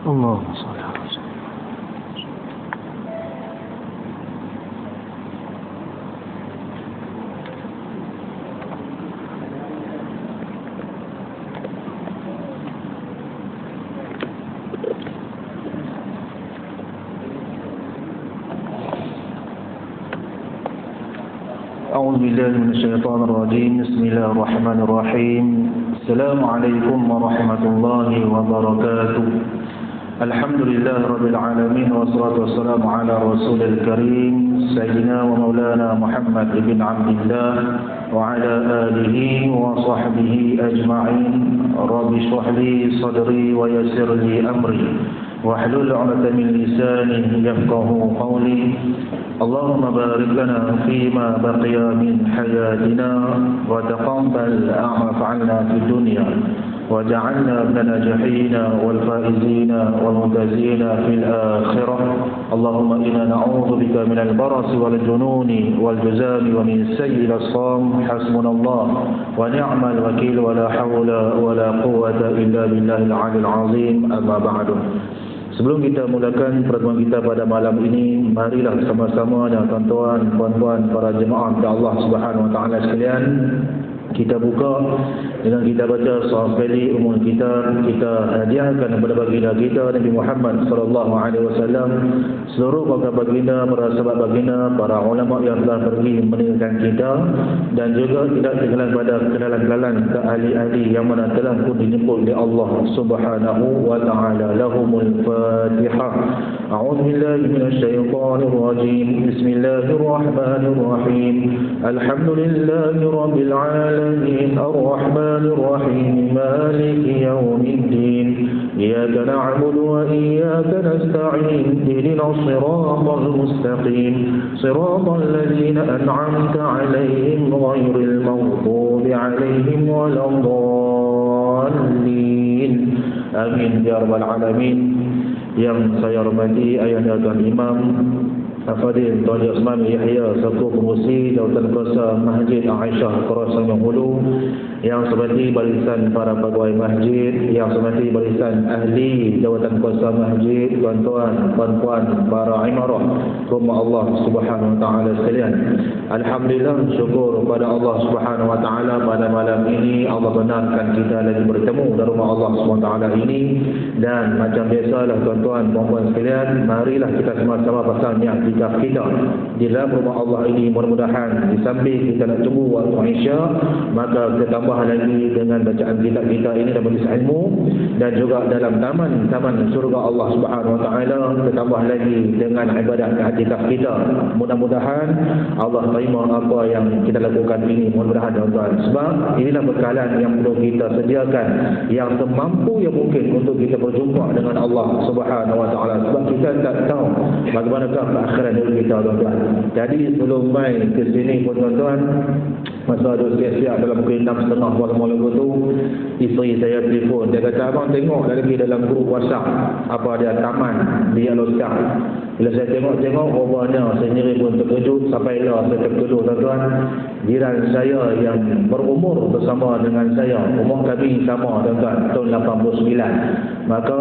اللهم صل على سيدنا. أعوذ بالله من الشيطان الرجيم. بسم الله الرحمن الرحيم. السلام عليكم ورحمة الله وبركاته. الحمد لله رب العالمين، والصلاة والسلام على رسول الكريم سيدنا ومولانا محمد بن عبد الله وعلى آله وصحبه أجمعين. رب اشرح لي صدري ويسر لي أمري واحلل عقدة من لساني يفقه قولي. اللهم بارك لنا فيما بقي من حياتنا وتقبل أعمالنا في الدنيا وجعلنا من الناجحين والفائزين والممتازين في الآخرة. اللهم إنا نعوذ بك من البرص والجنون والجذام ومن سيء الأسقام. حسبنا الله ونعم الوكيل، ولا حول ولا قوة إلا بالله العلي العظيم. أما بعد. Sebelum kita mulakan pertemuan kita pada malam ini, marilah sama-sama dengan tuan-tuan, puan-puan, para jemaah Allah Subhanahu wa taala sekalian, kita buka dengan kita baca surah Al-Fatiha umum kita hadiahkan kepada baginda kita Nabi Muhammad sallallahu alaihi wasallam, seluruh keluarga baginda, para sahabat baginda, para ulama yang telah pergi meninggalkan kita, dan juga tidak ketinggalan pada kenalan-kenalan ke ahli-ahli yang mana telah pun dijemput oleh Allah Subhanahu wa taala. Lahumul Fatihah. A'udzu billahi minasy syaithanir rajim. Bismillahirrahmanirrahim. Alhamdulillahi rabbil alamin. الرحمن الرحيم مالك يوم الدين إياك نعبد وإياك نستعين اهدنا الصراط المستقيم صراط الذين أنعمت عليهم غير المغضوب عليهم ولا الضالين آمين يا رب العالمين. Yang saya hormati ayahanda Tuan Imam Al-Fadhil Tuan Osman Yahya selaku pengurusi Jawatan Kuasa Masjid Aisyah Khurasan yang Hulu, yang seperti barisan para pegawai masjid, yang seperti barisan ahli Jawatan Kuasa Masjid, tuan-tuan, puan-puan, para imarah rumah Allah Subhanahu wa taala sekalian. Alhamdulillah, syukur kepada Allah Subhanahu wa taala pada malam ini Allah benarkan kita lagi bertemu di rumah Allah Subhanahu wa taala ini, dan macam biasalah tuan-tuan, puan-puan sekalian, marilah kita sama-sama pasang niat kita di dalam rumah Allah ini. Mudah-mudahan di samping kita nak tunggu waktu Isya, maka kita tambah lagi dengan bacaan kitab kita ini dalam majlis ilmu, dan juga dalam taman surga Allah Subhanahu wa taala kita tambah lagi dengan ibadat i'tikaf kita. Mudah-mudahan Allah terima apa yang kita lakukan ini. Mudah-mudahan tuan-tuan, sebab inilah bekalan yang perlu kita sediakan yang semampu yang mungkin untuk kita berjumpa dengan Allah Subhanahu wa taala, sebab kita tak tahu bagaimanakah akhirat kita tuan-tuan. Jadi sebelum main ke sini pun tuan-tuan, masa ada siap-siap dalam pukul 6.30 malam tu, isteri saya telefon, dia kata, abang tengok lagi dalam grup WhatsApp apa dia taman di Alostar. Bila saya tengok rupanya saya sendiri pun terkejut, sampailah saya terkejut tuan-tuan. Jiran saya yang berumur bersama dengan saya, umur kami sama tuan-tuan, tahun 89, maka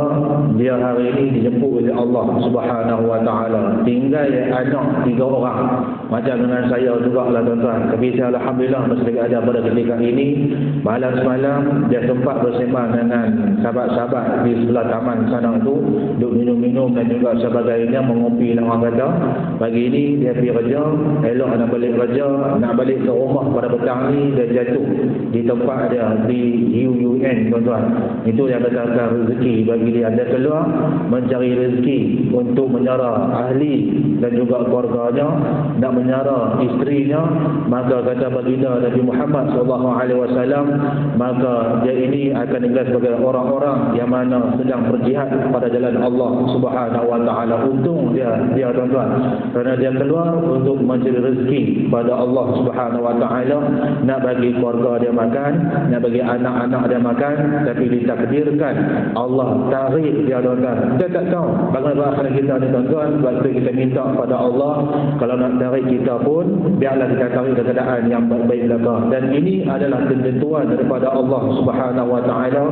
dia hari ini dijemput oleh Allah Subhanahu wa taala, tinggal anak 3 orang macam dengan saya jugalah tuan-tuan. Tapi saya alhamdulillah masih ada pada ketika ini. Malam semalam dia sempat bersembang dengan sahabat-sahabat di sebelah taman sana tu, duduk minum-minum dan juga sebagainya, mengopi lah orang kata. Pagi ini dia pergi kerja, elok nak balik kerja, nak balik ke rumah pada petang ni dia jatuh di tempat dia di UUN tuan-tuan. Itu yang katakan rezeki bagi dia. Dia keluar mencari rezeki untuk menyara ahli dan juga keluarganya, nak menyara isterinya. Maka kata baginda Nabi Muhammad SAW, maka dia ini akan digelar sebagai orang-orang yang mana sedang berjihad pada jalan Allah Subhanahu wa taala. Untung dia tuan-tuan, kerana dia keluar untuk mencari rezeki pada Allah Subhanahu wa taala, nak bagi keluarga dia makan, nak bagi anak-anak dia makan, tapi ditakdirkan Allah tarik dia tuan-tuan. Kita tak tahu bagaimana akhirat kita ni tuan-tuan. Sebab itu kita minta pada Allah, kalau nak tarik baik kita pun biarlah diketahui keadaan yang baik-baik belaka. Dan ini adalah ketentuan daripada Allah Subhanahu wa taala.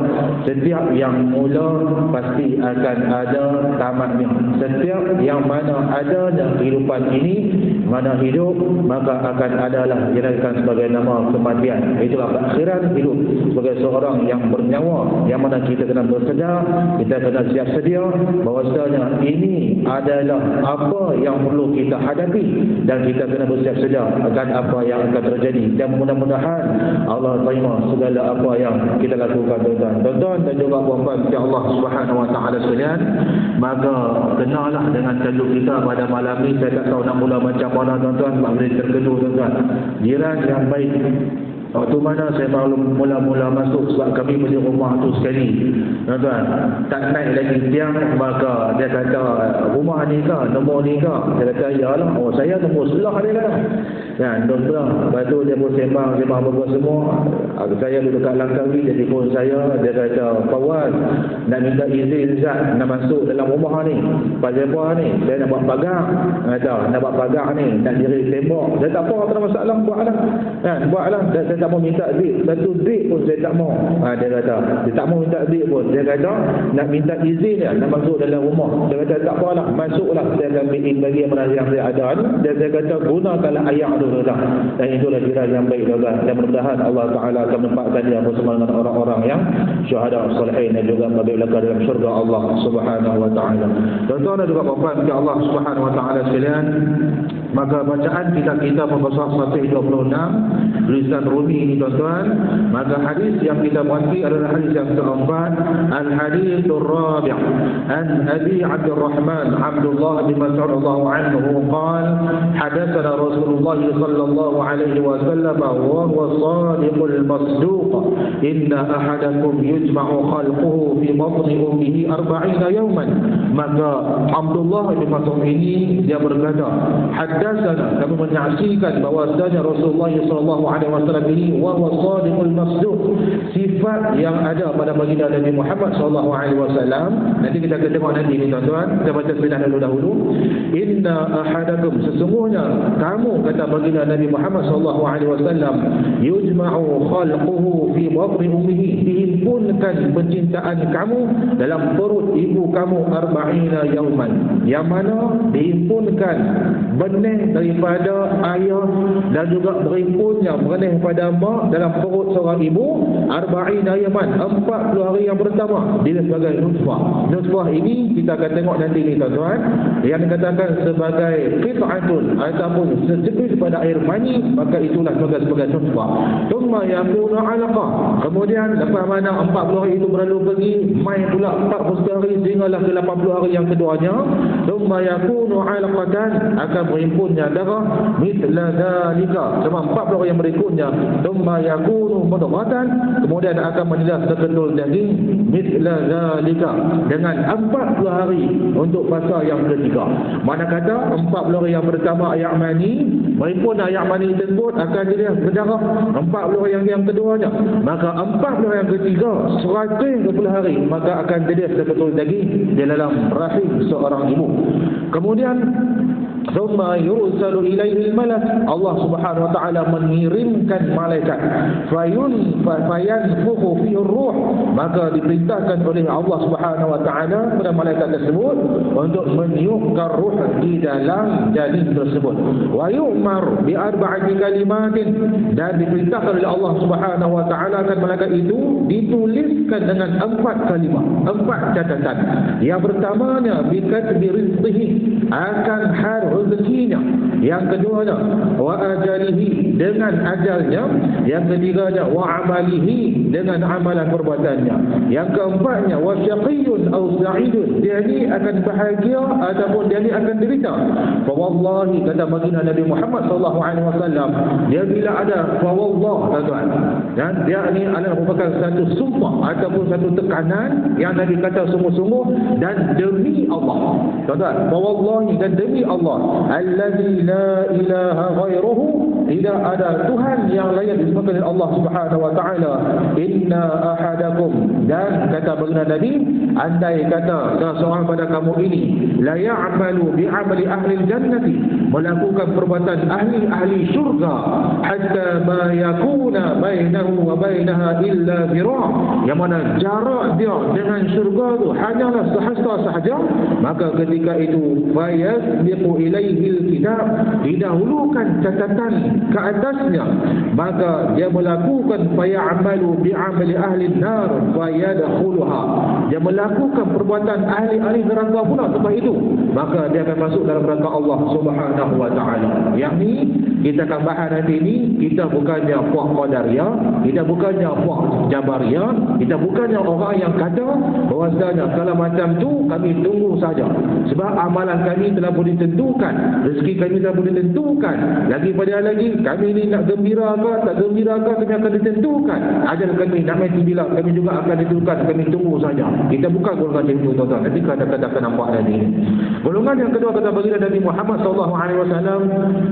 Setiap yang mula pasti akan ada tamatnya. Setiap yang mana adanya kehidupan ini, mana hidup, maka akan adalah dinamakan sebagai nama kematian. Itulah akhiran hidup sebagai seorang yang bernyawa, yang mana kita kena bersedar, kita kena siap sedia bahawasanya ini adalah apa yang perlu kita hadapi, dan kita kena bersiap sedia akan apa yang akan terjadi. Dan mudah-mudahan Allah terima segala apa yang kita lakukan, tuan-tuan dan juga puan-puan ya Allah Subhanahu wa taala sekalian. Maka kenalah dengan tajuk kita pada malam ini. Saya tak tahu nak mula macam mana, tuan-tuan, boleh terkedu, tuan-tuan. Jiran yang baik. Waktu mana saya baru mula-mula masuk, sebab kami punya rumah tu sekali, tuan-tuan, tak naik lagi tiang, maka dia kata, rumah ni ke, nombor ni ke? Saya kata, yalah, oh saya nombor sebelah dia kan. Kan, tuan-tuan, lepas tu dia pun sembang apa semua. Saya duduk kat Langkawi, dia telefon saya, dia kata, Fawaz, nak minta izin Zat, nak masuk dalam rumah ni, pasal apa ni? Saya nak buat pagar, kata, nak buat pagar ni, nak diri tembok. Saya tak apa, tak ada masalah, buatlah. Kan, buatlah. Saya tak mau minta duit, satu duit pun saya tak mau. Dia kata, dia tak mau minta duit pun. Dia kata, nak minta izin dia, nak masuk dalam rumah. Dia kata, tak apalah, masuklah. Saya akan bagi mana yang saya ada ni. Dan saya kata, gunakanlah ayat tu, kata. Dan itulah jiran yang baik, kata. Dan mudah-mudahan Allah Ta'ala akan menempatkan dia bersama dengan orang-orang yang syuhada, salihin, dan juga bagi belaka dalam syurga Allah Subhanahu wa Ta'ala. Tuan-tuan dan juga puan-puan ya Allah Subhanahu wa Ta'ala sekalian, maka bacaan kita membahas Fatih 26 tulisan Rumi ini, tuan-tuan. Maka hadis yang kita berhenti adalah hadis yang keempat, al-hadithur rabi' an Abi Abdurrahman Abdullah bin Mas'ud radhiyallahu anhu qala hadatsana Rasulullah sallallahu alaihi wasallam wa huwa shadiqul masduq inna ahadakum yujma'u khalquhu fi batni ummihi 40 yawman. Maka Abdullah bin Mas'ud ini dia berkata, hadatsana, kami menyaksikan bahwasanya Rasulullah sallallahu alaihi wasallam ini wa huwa shadiqul masduq, sifat yang ada pada baginda Nabi Muhammad sallallahu alaihi wasallam. Nanti kita akan tengok nanti ni, tuan-tuan. Kita baca sunnah dahulu. Inna ahadakum, sesungguhnya kamu, kata baginda Nabi Muhammad sallallahu alaihi wasallam, yujma'u khalquhu fi batni ummihi, dihimpunkan pencintaan kamu dalam perut ibu kamu 40 yauman, yang mana dihimpunkan benih daripada ayah dan juga berhimpunnya benih pada mak dalam perut seorang ibu 40 yauman, 40 hari yang pertama dia sebagai nutfah. Nutfah ini kita akan tengok nanti ni, tuan-tuan, yang dikatakan sebagai qit'atun ataupun secepis pada air mani, maka itulah sebagai nutfah. Thumma yakunu 'alaqah, kemudian lepas mana 40 hari itu berlalu pergi, main pula 40 hari sehinggalah ke 80 hari yang keduanya. Thumma yakunu 'alaqatan, akan berhimpunnya darah mithla dzalika, selama 40 hari yang berikutnya. Thumma yakunu mudghatan, kemudian akan menjadi seketul daging mithla dzalika, dengan 40 hari untuk fasa yang ketiga. Mana kata 40 hari yang pertama ayak mani, berhimpun ayak mani tersebut akan jadi berdarah 40 hari yang keduanya. Maka 40 hari yang ketiga 120 hari, maka akan jadi seketul daging di dalam rahim seorang ibu. Kemudian thumma yursalu ilaihi al-malak, Allah Subhanahu wa taala mengirimkan malaikat, fayanfukhu fihi ar-ruh, maka diperintahkan oleh Allah Subhanahu wa taala kepada malaikat tersebut untuk meniupkan ruh di dalam janin tersebut. Wa yu'mar bi arba'ati kalimatin, dan diperintahkan oleh Allah Subhanahu wa taala akan malaikat itu dituliskan dengan 4 kalimat, 4 catatan. Yang pertamanya bi katbi rizqihi, akan har rezekinya. Yang keduanya wa ajalihi, dengan ajalnya. Yang ketiganya wa amalihi, dengan amalan perbuatannya. Yang keempatnya wa syaqiyyun aw sa'idun, dia ni akan bahagia ataupun dia ni akan derita. Fa wallahi, kata baginda Nabi Muhammad sallallahu alaihi wasallam, dia bila ada fa wallah, tuan-tuan, dan dia ni adalah merupakan satu sumpah ataupun satu tekanan yang Nabi kata sungguh-sungguh dan demi Allah, tuan-tuan. Fa wallahi, dan demi Allah, allazi la ilaha ghairuhu, tidak ada Tuhan yang layak disembah oleh Allah Subhanahu wa taala. Inna ahadakum, dan kata baginda Nabi, andai kata salah seorang pada kamu ini la ya'malu bi 'amali ahli jannati, melakukan perbuatan ahli syurga, hatta ma yakuna bainahu wa bainaha illa zira', yang mana jarak dia dengan syurga itu hanyalah sehasta sahaja, maka ketika itu fayasbiqu ilaihi alkitab, didahulukan catatan ke atasnya, maka dia melakukan fayamalu bi'amali ahli nar fayadkhuluha, dia melakukan perbuatan ahli neraka pula setelah itu, maka dia akan masuk dalam neraka Allah Subhanahu wa taala. Yang ni kita akan bahas nanti ni, kita bukannya puak qadariyah, kita bukannya puak jabariyah, kita bukannya orang yang kata bahawasanya kalau macam tu kami tunggu saja, sebab amalan kami telah pun ditentukan, rezeki kami telah pun ditentukan, lagi pada lagi kami ni nak gembira ke tak gembira ke kami akan ditentukan, ajal kami nak mati bila kami juga akan ditentukan, kami tunggu saja. Kita bukan golongan yang itu, tuan-tuan. Nanti kata-kata akan nampak nanti. Golongan yang kedua kata baginda Nabi Muhammad sallallahu alaihi wasallam,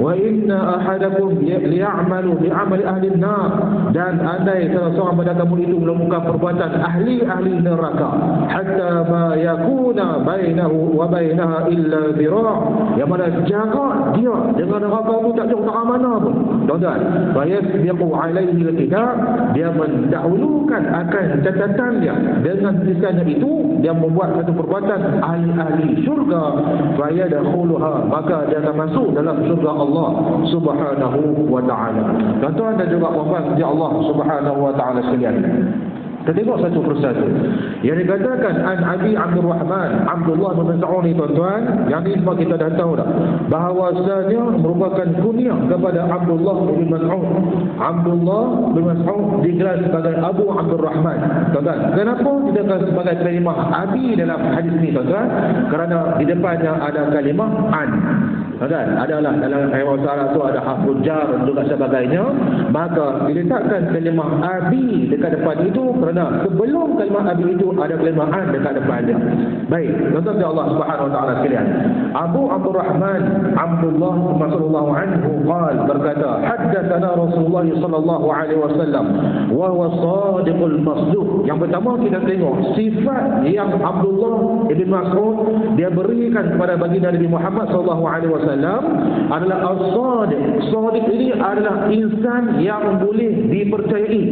wa inna ahadakum liya'malu bi'amali ahli an-nar, dan andai salah seorang pada kamu itu melakukan perbuatan ahli neraka, hatta ma yakuna bainahu wa bainaha illa zira', yang mana jarak dia dengan neraka itu tak jauh tak mana pun, tuan-tuan. Fa yasbiqu alaihi al-kitab, dia mendahulukan akan catatan dia dengan tulisannya itu, dia membuat satu perbuatan ahli syurga, fa yadkhuluha, maka dia akan masuk dalam syurga Allah Subhanahu wa taala. Tuan-tuan dan juga puan-puan sekalian Allah Subhanahu wa taala sekalian, kita tengok satu persatu. Yang dikatakan an Abi Abdul Rahman Abdullah bin Mas'ud ni, tuan-tuan, yang ni semua kita dah tahu dah, bahawasanya merupakan kunyah kepada Abdullah bin Mas'ud. Abdullah bin Mas'ud digelar sebagai Abu Abdul Rahman, tuan-tuan. Kenapa digelar sebagai kalimah Abi dalam hadis ni, tuan-tuan? Kerana di depannya ada kalimah an, tuan-tuan. Adalah dalam bahasa Arab tu ada harful jar dan juga sebagainya, maka diletakkan kalimah Abi dekat depan itu kerana sebelum kalimah Abi itu ada kalimah an dekat depan dia. Baik, tuan-tuan Allah Subhanahu wa taala sekalian, Abu Abdul Rahman Abdullah radhiyallahu anhu berkata, haddatsana Rasulullah sallallahu alaihi wasallam wa huwa shadiqul masduq. Yang pertama kita tengok sifat yang Abdullah bin Mas'ud dia berikan kepada baginda Nabi Muhammad sallallahu alaihi wasallam adalah as-sadiq. Sadiq ini adalah insan yang boleh dipercayai.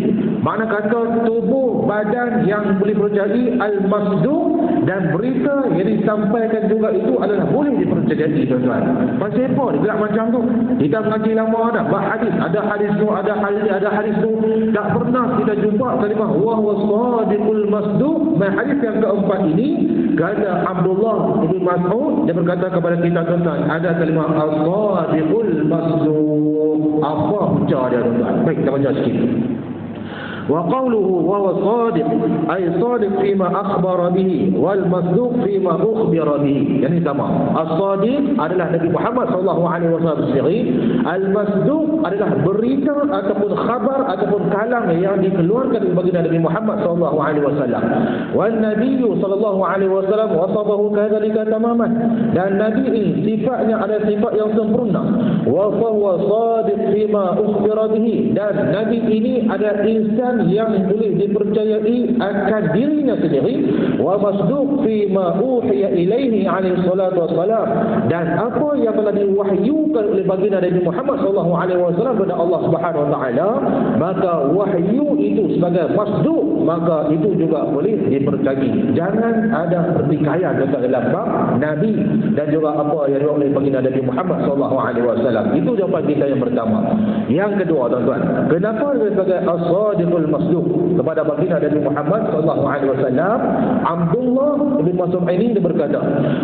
Makna kata tubuh badan yang boleh dipercayai, al-masduq, dan berita yang disampaikan juga itu adalah boleh dipercayai, tuan-tuan. Pasal apa dia gerak macam tu? Kita mengaji lama dah, hadis, ada hadis tu, ada hadis tu, tak pernah kita jumpa kalimah wa huwa shadiqul masduq. Hadis yang keempat ini kata Abdullah bin Mas'ud, dia berkata kepada kita, tuan-tuan, ada kalimah as-shadiqul masduq. Apa punca dia, tuan-tuan? Baik, kita baca sikit. وقوله وهو صادق أي صادق فيما أخبر به والمصدوق فيما أخبر به. Yani sama. As-sadiq adalah Nabi Muhammad sallallahu alaihi wasallam sendiri. Al-masduq adalah berita ataupun khabar ataupun kalam yang dikeluarkan dari baginda Nabi Muhammad sallallahu alaihi wasallam. Wan Nabi sallallahu alaihi wasallam wasabahu kadzalika tamaman. Dan Nabi ini sifatnya ada sifat yang sempurna. Wa huwa sadiq fima ukhbira bihi. Dan Nabi ini ada insan yang boleh dipercayai akan dirinya sendiri, wa masduq fi ma uhiya ilaihi alaihi salatu wassalam, dan apa yang telah diwahyukan oleh baginda Nabi Muhammad sallallahu alaihi wasallam kepada Allah Subhanahu wa taala, maka wahyu itu sebagai masduq, maka itu juga boleh dipercayai. Jangan ada pertikaian dalam bab Nabi dan juga apa yang diwahyukan oleh baginda Nabi Muhammad sallallahu alaihi wasallam. Itu jawapan kita yang pertama. Yang kedua, tuan-tuan, kenapa dia sebagai as-sadiqul masduq kepada baginda Nabi Muhammad sallallahu alaihi wasallam? Abdullah bin Mas'ud ini dia berkata,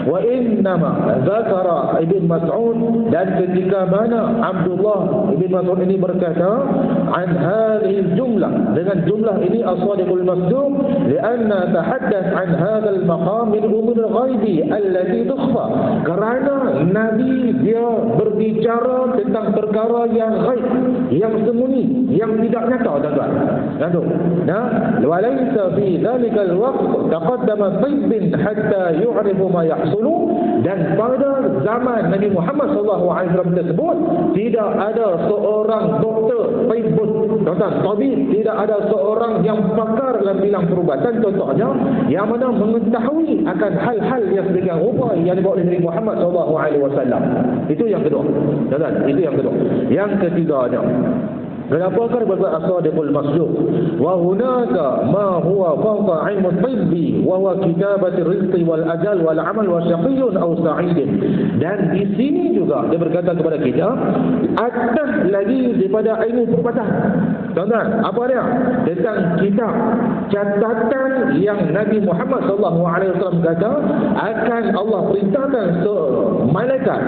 wa innama zakara ibn Mas'ud, dan ketika mana Abdullah bin Mas'ud ini berkata an hadhihi jumlah, dengan jumlah ini as-sadiqul masduq, lianna tahaddath an hadha al-maqam min umur al-ghaibi allati tukhfa, kerana Nabi dia berbicara tentang perkara yang ghaib, yang sembunyi, yang tidak nyata, tuan-tuan. Nah, walaysa fi dhalika alwaqt taqaddama tibb hatta yu'rifu ma yahsulu, Dan pada zaman Nabi Muhammad SAW tersebut tidak ada seorang doktor, tabib, tidak ada seorang yang pakar dalam bidang perubatan contohnya yang mana mengetahui akan hal-hal yang sedemikian rupa yang dibawa oleh Nabi Muhammad SAW. Itu yang kedua. Itu yang kedua. Yang ketiganya, kenapa kan berkata as-sadiqul masduq wa hunaka ma huwa fawqa ilmu tibbi wa huwa kitabati rizqi wal ajal wal amal wa syaqiyyun aw sa'idin. Dan di sini juga dia berkata kepada kita atas lagi daripada ilmu perubatan. Tuan-tuan, apa dia? Tentang kitab catatan yang Nabi Muhammad SAW kata akan Allah perintahkan malaikat.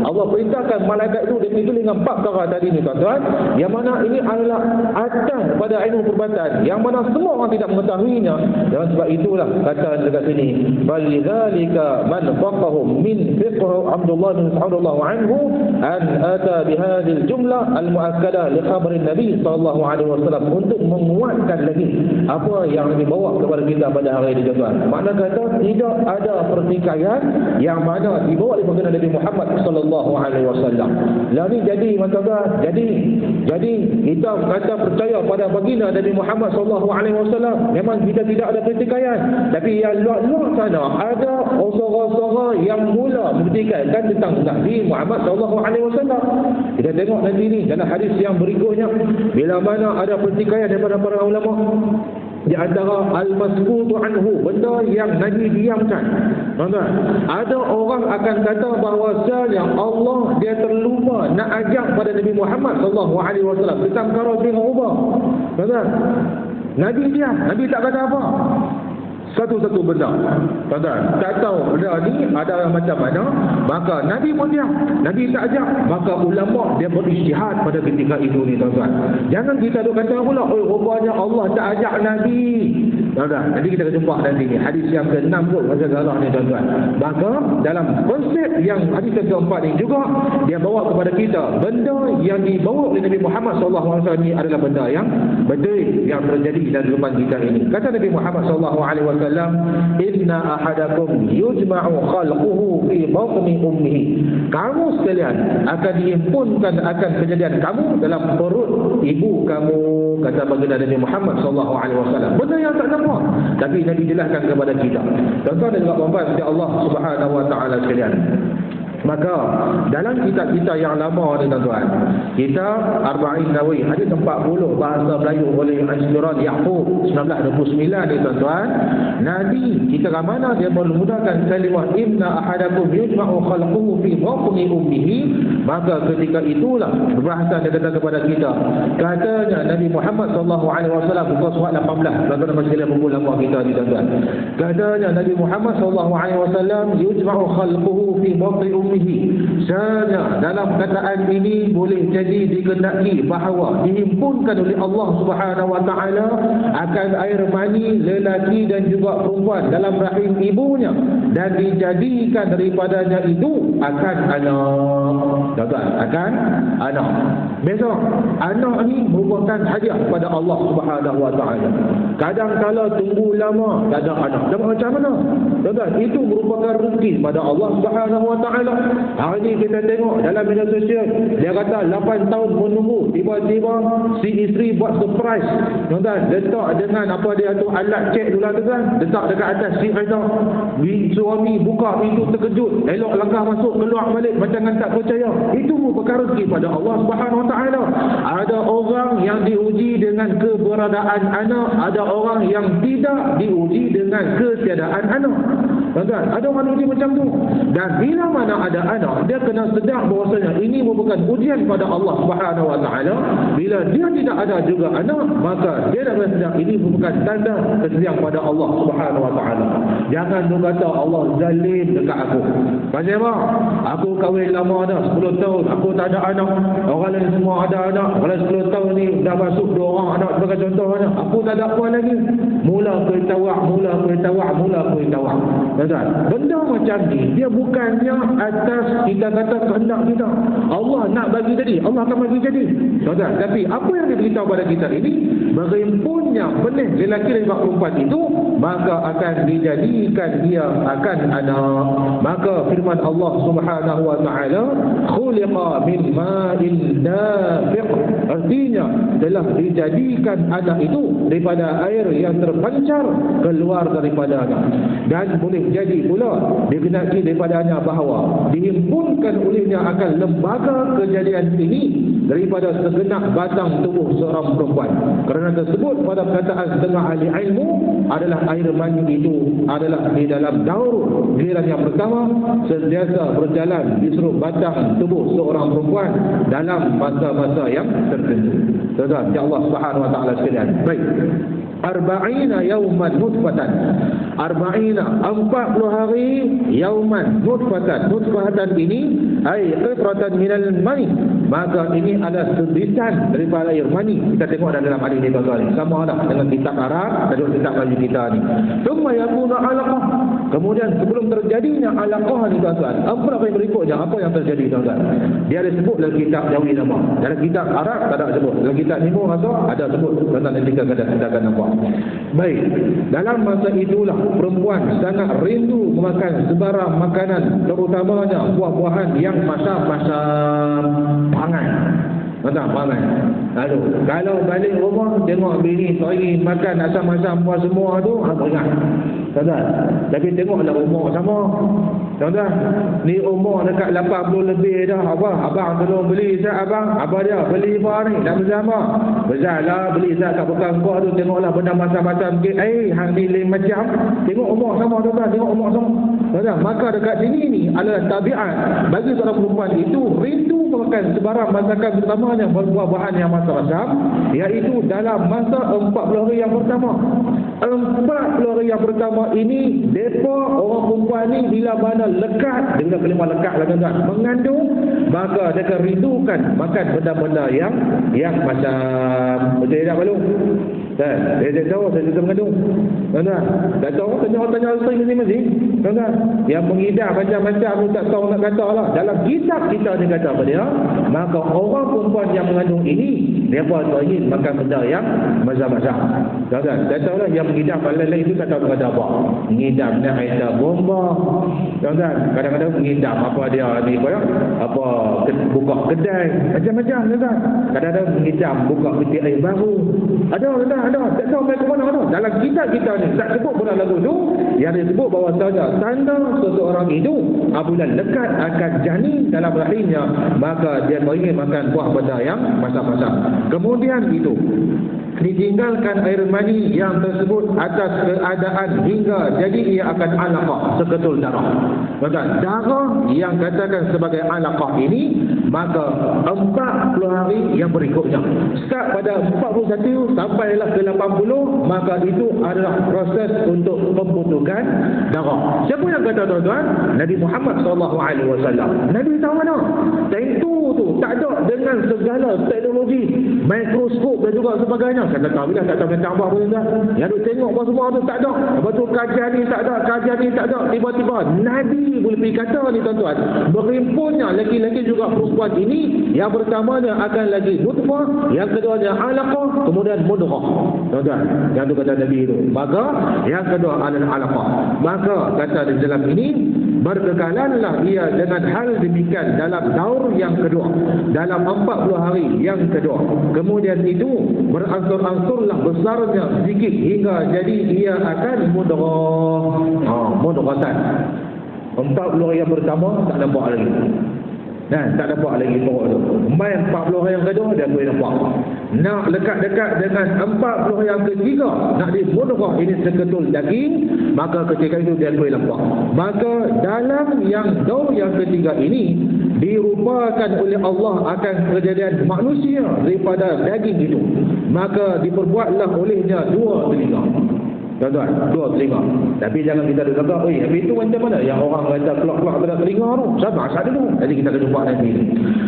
Allah perintahkan malaikat itu dia tulis dengan 4 perkara tadi ni tuan-tuan. Yang mana ini adalah atas pada ilmu perubatan yang mana semua orang tidak mengetahuinya. Dan sebab itulah kata dekat sini falidzalika man faqahum min fiqh Abdullah bin Mas'ud anhu an ata bihadhihi al-jumlah al-mu'akkadah li khabar Nabi sallallahu alaihi wasallam untuk menguatkan lagi apa yang dibawa kepada kita pada hari ini tuan-tuan. Makna kata tidak ada pertikaian yang mana dibawa oleh baginda Nabi Muhammad sallallahu alaihi wasallam. Lalu jadi tuan-tuan, jadi kita kata percaya pada baginda Nabi Muhammad SAW, memang kita tidak ada pertikaian. Tapi yang luar sana ada orang-orang yang mula bertikaikan tentang Nabi Muhammad SAW. Kita tengok nanti ni dalam hadis yang berikutnya, bila mana ada pertikaian daripada para ulama di antara al-maskutu anhu, benda yang Nabi diamkan. Tuan-tuan, ada orang akan kata bahawasanya Allah dia terlupa nak ajak pada Nabi Muhammad SAW tentang perkara bin Ubah. Tuan-tuan, Nabi diam, Nabi tak kata apa. Satu-satu benda, tuan-tuan, tak tahu benda ni ada macam mana, maka Nabi pun diam, Nabi tak ajak, maka ulama dia berijtihad pada ketika itu ni tuan-tuan. Jangan kita duk kata pula, rupanya Allah tak ajak Nabi. Tuan-tuan, nanti kita akan jumpa nanti ni hadis yang ke-6 kot masalah ni tuan-tuan. Maka dalam konsep yang hadis yang ke-4 ni juga dia bawa kepada kita benda yang dibawa oleh Nabi Muhammad SAW ni adalah benda yang betul yang terjadi dalam zaman kita ini. Kata Nabi Muhammad SAW, inna ahadakum yujma'u khalquhu fi batni ummihi. Kamu sekalian akan dihimpunkan akan kejadian kamu dalam perut ibu kamu, kata baginda Nabi Muhammad SAW. Benda yang tak nampak, tapi Nabi jelaskan kepada kita. Tuan-tuan dan puan-puan Allah Subhanahu wa taala sekalian. Maka dalam kitab-kitab yang lama ni tuan-tuan, kitab Arba'in Nawawi hadis 40 bahasa Melayu oleh Asmiran Yaqub 1929 ni tuan-tuan, Nabi kita kat mana dia menggunakan kalimah inna ahadakum yujma'u khalquhu fi batni ummihi. Maka ketika itulah perbahasan dia kata kepada kita, katanya Nabi Muhammad SAW buka surat 18 tuan-tuan masih dalam buku lama kita ni tuan-tuan. Katanya Nabi Muhammad SAW yujma'u khalquhu fi batni ummihi. Sebenarnya dalam kataan ini boleh jadi dikehendaki bahawa dihimpunkan oleh Allah Subhanahu wa taala akan air mani lelaki dan juga perempuan dalam rahim ibunya dan dijadikan daripadanya itu akan anak. Tuan-tuan, akan anak. Besok anak ni merupakan hadiah pada Allah Subhanahu wa taala. Kadang kala tunggu lama tak ada anak. Dan macam mana? Tuan-tuan, itu merupakan rezeki pada Allah Subhanahu wa taala. Hari ini kita tengok dalam media sosial, dia kata 8 tahun menunggu, tiba-tiba si isteri buat surprise. Tuan-tuan, letak dengan apa dia tu alat cek dulu tu kan, letak dekat atas si kereta. Suami buka pintu terkejut, elok langkah masuk keluar balik macam tak percaya. Itu perkara rezeki pada Allah Subhanahu wa taala. Ada orang yang diuji dengan keberadaan anak, ada orang yang tidak diuji dengan ketiadaan anak. Tuan-tuan, ada orang diuji macam tu. Dan bila mana ada anak, dia kena sedar bahawasanya ini merupakan ujian pada Allah Subhanahu wa taala. Bila dia tidak ada juga anak, maka dia dah sedar ini merupakan tanda kesetiaan pada Allah Subhanahu wa taala. Jangan tu kata Allah zalim dekat aku. Pasal apa? Aku kahwin lama dah 10 tahun, aku tak ada anak. Orang lain semua ada anak. Kalau 10 tahun ni dah masuk 2 orang anak sebagai contoh anak. Aku tak ada apa lagi. Mula bertawak. Tuan-tuan, benda macam ni dia bukannya atas kita kata kehendak kita. Allah nak bagi jadi, Allah akan bagi jadi. Tuan-tuan, tapi apa yang diberitahu pada kita ini, berhimpunnya benih lelaki dan perempuan itu, maka akan dijadikan dia akan anak. Maka firman Allah Subhanahu wa taala, khuliqa min ma'in dafiq, artinya telah dijadikan anak itu daripada air yang terpancar keluar daripadanya. Dan boleh jadi pula dikenaki daripadanya bahawa dihimpunkan olehnya akan lembaga kejadian ini daripada segenap batang tubuh seorang perempuan. Kerana tersebut pada perkataan setengah ahli ilmu adalah air mani itu adalah di dalam daur giliran yang pertama sentiasa berjalan di seluruh batang tubuh seorang perempuan dalam masa-masa yang tertentu. Tuan-tuan, ya Allah Subhanahu wa taala sekalian. Baik. Arba'ina yauman nutfatan. Arba'ina 40 hari yauman nutfatan. Nutfatan ini ai qitratan minal mani. Maka ini ada sedisan daripada air mani. Kita tengok dalam hadis ini tuan-tuan. Sama ada dengan kitab Arab dan kitab Melayu kita ni. Thumma yakunu 'alaqah. Kemudian sebelum terjadinya 'alaqah ni tuan-tuan, apa yang berikutnya? Apa yang terjadi tuan-tuan? Dia ada sebut dalam kitab Jawi nama. Dalam kitab Arab tak ada sebut. Dalam kitab Nimo ada sebut tentang ketika kita akan nampak. Baik, dalam masa itulah perempuan sangat rindu memakan sebarang makanan, terutamanya buah-buahan yang masam-masam pangan. Macam pangan. Lalu kalau balik rumah tengok bini pergi makan asam-asam buah semua tu, apa ingat? Tuan-tuan, tapi tengoklah umur sama. Tuan-tuan, ni umur dekat 80 lebih dah. Abang tolong beli zat abang. Apa dia? Beli apa ni? Dah bersama. Bezat lah beli zat kat bekal kau tu. Tengoklah benda macam-macam sikit. Hang ni lain macam. Tengok umur sama tuan-tuan. Tengok umur sama. Tuan-tuan, maka dekat sini ni adalah tabiat bagi seorang perempuan itu rindu makan sebarang masakan utamanya buah-buahan yang macam-macam, iaitu dalam masa 40 hari yang pertama. 40 hari yang pertama ini, mereka orang perempuan ni bila mana lekat, dengan kelima lekat lah tuan-tuan, mengandung, maka mereka rindukan makan benda-benda yang macam, betul tak malu? Dan dia tahu saya sudah mengandung. Tuan-tuan, tak tahu tanya isteri masing-masing. Tuan-tuan, yang mengidap macam-macam tu tak tahu nak kata lah. Dalam kitab kita dia kata apa dia? Maka orang perempuan yang mengandung ini, mereka ingin makan benda yang macam-macam. Tuan-tuan, tak tahu lah yang mengidap lain-lain itu tak tahu kata apa. Mengidap nak air bomba. Tuan-tuan, kadang-kadang mengidap apa dia ni apa buka kedai macam-macam tuan-tuan. Kadang-kadang mengidap buka peti air baru. Ada tuan-tuan, ada. Tak tahu mereka mana ada. Dalam kitab kita ni tak sebut pun lagu tu, yang disebut bahawa saja tanda seseorang itu apabila lekat akan janin dalam rahimnya, maka dia ingin makan buah benda yang macam-macam. Kemudian itu ditinggalkan air mani yang tersebut atas keadaan hingga jadi ia akan alaqah, seketul darah. Maka darah yang katakan sebagai alaqah ini, maka 40 hari yang berikutnya, start pada 41 sampailah ke 80, maka itu adalah proses untuk pembentukan darah. Siapa yang kata tuan-tuan? Nabi Muhammad SAW. Nabi tahu mana? Tentu tu tak ada dengan segala teknologi, mikroskop dan juga sebagainya. Saya tak tahu lah, tak tahu tentang apa pun tuan. Yang duk tengok apa semua tu tak ada. Lepas tu kajian ni tak ada, kajian ni tak ada. Tiba-tiba Nabi boleh pergi kata ni tuan-tuan, berhimpunnya lelaki-lelaki juga perempuan ini, yang pertamanya akan lagi nutfah, yang keduanya alaqah, kemudian mudghah. Tuan-tuan, yang tu kata Nabi itu. Maka yang kedua adalah alaqah. Maka kata di dalam ini, berkekalanlah ia dengan hal demikian dalam daur yang kedua, dalam 40 hari yang kedua. Kemudian itu berangsur-angsurlah besarnya sedikit hingga jadi ia akan mudghah. Mudghatan. 40 hari yang pertama tak nampak lagi. Tak nampak lagi pokok tu. Main 40 hari yang kedua dia boleh nampak. Nak dekat-dekat dengan 40 hari yang ketiga, nak di mudghah ini seketul daging, maka ketika itu dia boleh nampak. Maka dalam yang daur yang ketiga ini dirupakan oleh Allah akan kejadian manusia daripada daging itu. Maka diperbuatlah olehnya 2 telinga. Tuan-tuan, 2 telinga. Tapi jangan kita dengar, tapi itu macam mana? Yang orang kata kelak-kelak pada telinga tu. Siapa asal dulu? Jadi kita akan jumpa nanti.